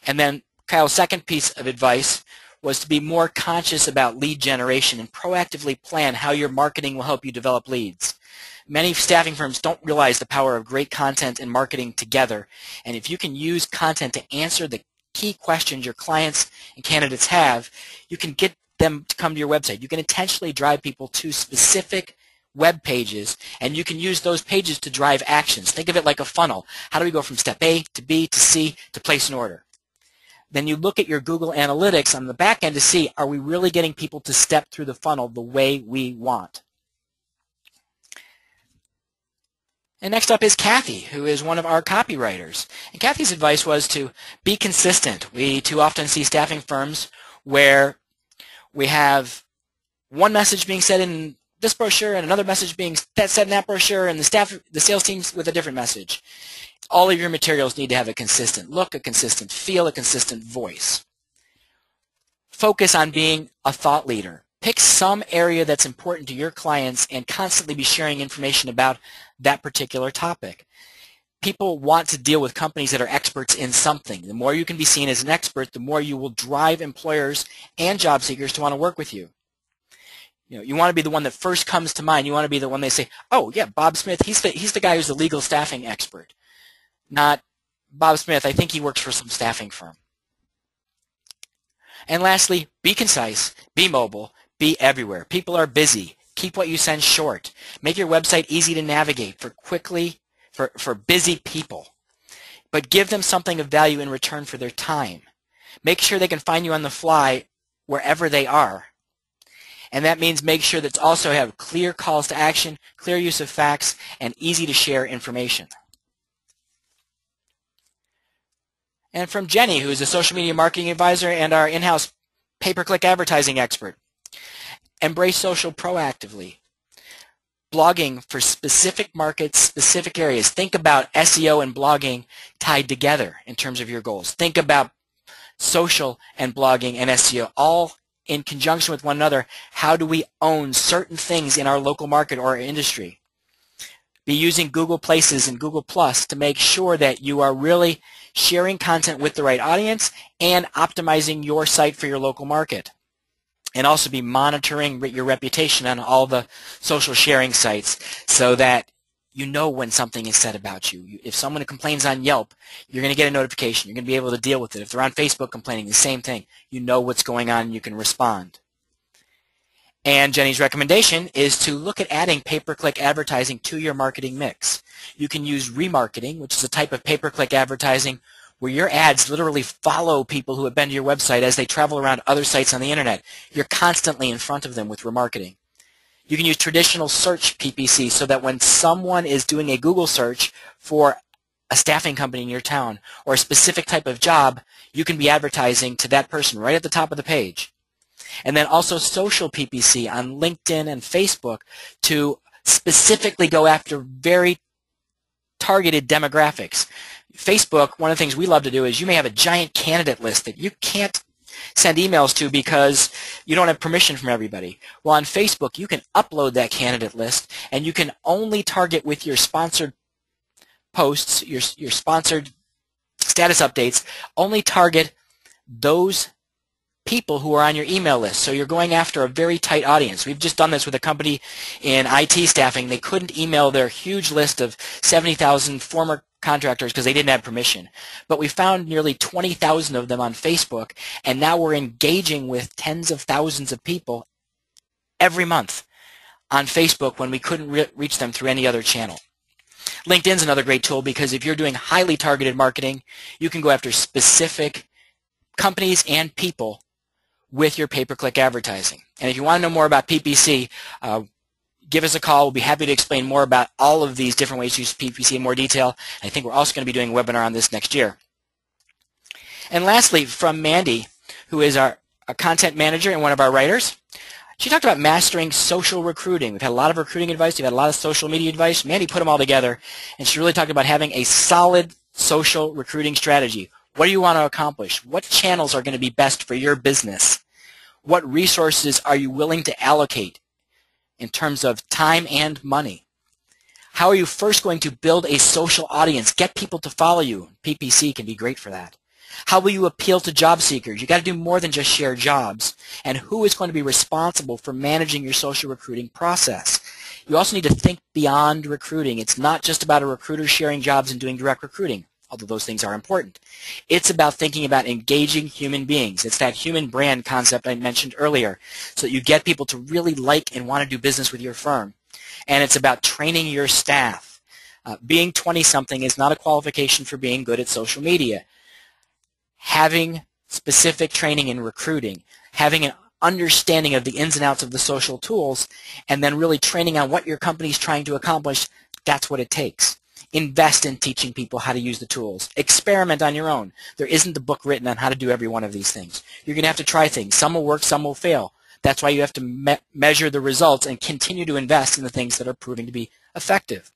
And then Kyle's second piece of advice was to be more conscious about lead generation and proactively plan how your marketing will help you develop leads. Many staffing firms don't realize the power of great content and marketing together, and if you can use content to answer the key questions your clients and candidates have, you can get them to come to your website. You can intentionally drive people to specific web pages, and you can use those pages to drive actions. Think of it like a funnel. How do we go from step A to B to C to place an order? Then you look at your Google Analytics on the back end to see, are we really getting people to step through the funnel the way we want? And next up is Kathy, who is one of our copywriters. And Kathy's advice was to be consistent. We too often see staffing firms where we have one message being said in this brochure and another message being said in that brochure, and the sales teams with a different message. All of your materials need to have a consistent look, a consistent feel, a consistent voice. Focus on being a thought leader. Pick some area that's important to your clients and constantly be sharing information about that particular topic. People want to deal with companies that are experts in something. The more you can be seen as an expert, the more you will drive employers and job seekers to want to work with you. You want to be the one that first comes to mind. You want to be the one they say, oh, yeah, Bob Smith, he's the guy who's the legal staffing expert. Not Bob Smith, I think he works for some staffing firm. And lastly, be concise, be mobile, be everywhere. People are busy. Keep what you send short. Make your website easy to navigate for busy people. But give them something of value in return for their time. Make sure they can find you on the fly wherever they are. And that means make sure that also have clear calls to action, clear use of facts, and easy to share information. And from Jenny, who is a social media marketing advisor and our in-house pay-per-click advertising expert. Embrace social proactively. Blogging for specific markets, specific areas. Think about SEO and blogging tied together in terms of your goals. Think about social and blogging and SEO all in conjunction with one another. How do we own certain things in our local market or our industry? Be using Google Places and Google Plus to make sure that you are really sharing content with the right audience and optimizing your site for your local market. And also be monitoring your reputation on all the social sharing sites so that you know when something is said about you. If someone complains on Yelp, you're going to get a notification. You're going to be able to deal with it. If they're on Facebook complaining, the same thing. You know what's going on and you can respond. And Jenny's recommendation is to look at adding pay-per-click advertising to your marketing mix. You can use remarketing, which is a type of pay-per-click advertising where your ads literally follow people who have been to your website as they travel around other sites on the internet. You're constantly in front of them with remarketing. You can use traditional search PPC so that when someone is doing a Google search for a staffing company in your town or a specific type of job, you can be advertising to that person right at the top of the page. And then also social PPC on LinkedIn and Facebook to specifically go after very targeted demographics. Facebook, one of the things we love to do is you may have a giant candidate list that you can't send emails to because you don't have permission from everybody. Well, on Facebook, you can upload that candidate list and you can only target with your sponsored posts, your sponsored status updates, only target those people who are on your email list. So you're going after a very tight audience. We've just done this with a company in IT staffing. They couldn't email their huge list of 70,000 former contractors because they didn't have permission. But we found nearly 20,000 of them on Facebook, and now we're engaging with tens of thousands of people every month on Facebook when we couldn't reach them through any other channel. LinkedIn's another great tool because if you're doing highly targeted marketing, you can go after specific companies and people with your pay-per-click advertising. And if you want to know more about PPC, give us a call. We'll be happy to explain more about all of these different ways to use PPC in more detail. I think we're also going to be doing a webinar on this next year. And lastly, from Mandy, who is our content manager and one of our writers, she talked about mastering social recruiting. We've had a lot of recruiting advice. We've had a lot of social media advice. Mandy put them all together, and she really talked about having a solid social recruiting strategy. What do you want to accomplish? What channels are going to be best for your business? What resources are you willing to allocate in terms of time and money? How are you first going to build a social audience? Get people to follow you. PPC can be great for that. How will you appeal to job seekers? You've got to do more than just share jobs. And who is going to be responsible for managing your social recruiting process? You also need to think beyond recruiting. It's not just about a recruiter sharing jobs and doing direct recruiting, although those things are important. It's about thinking about engaging human beings. It's that human brand concept I mentioned earlier, so that you get people to really like and want to do business with your firm. And it's about training your staff. Being 20-something is not a qualification for being good at social media. Having specific training in recruiting, having an understanding of the ins and outs of the social tools, and then really training on what your company is trying to accomplish, that's what it takes. Invest in teaching people how to use the tools. Experiment on your own. There isn't a book written on how to do every one of these things. You're going to have to try things. Some will work, some will fail. That's why you have to measure the results and continue to invest in the things that are proving to be effective.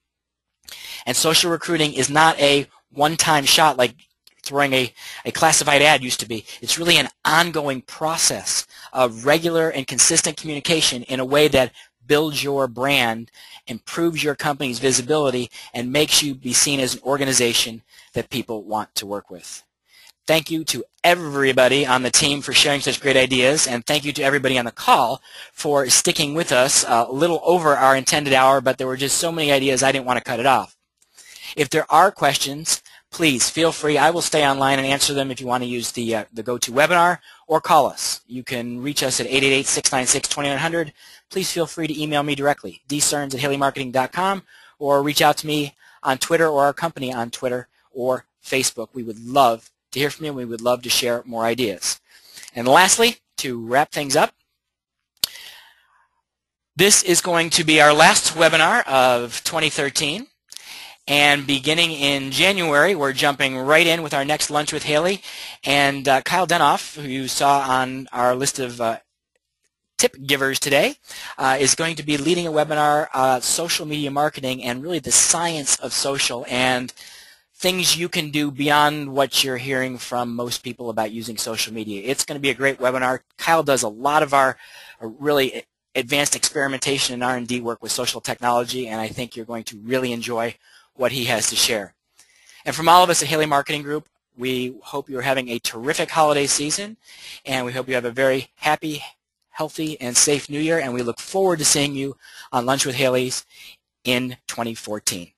And social recruiting is not a one-time shot like throwing a classified ad used to be. It's really an ongoing process of regular and consistent communication in a way that builds your brand, improves your company's visibility, and makes you be seen as an organization that people want to work with. Thank you to everybody on the team for sharing such great ideas, and thank you to everybody on the call for sticking with us a little over our intended hour, but there were just so many ideas I didn't want to cut it off. If there are questions, please feel free. I will stay online and answer them if you want to use the GoToWebinar or call us. You can reach us at 888-696-2900. Please feel free to email me directly, dcerns@haleymarketing.com, or reach out to me on Twitter or our company on Twitter or Facebook. We would love to hear from you, and we would love to share more ideas. And lastly, to wrap things up, this is going to be our last webinar of 2013. And beginning in January, we're jumping right in with our next Lunch with Haley. And Kyle Denoff, who you saw on our list of tip givers today, is going to be leading a webinar, social media marketing and really the science of social and things you can do beyond what you're hearing from most people about using social media. It's going to be a great webinar. Kyle does a lot of our really advanced experimentation and R&D work with social technology, and I think you're going to really enjoy what he has to share. And from all of us at Haley Marketing Group, we hope you're having a terrific holiday season, and we hope you have a very happy, healthy, and safe New Year, and we look forward to seeing you on Lunch with Haley's in 2014.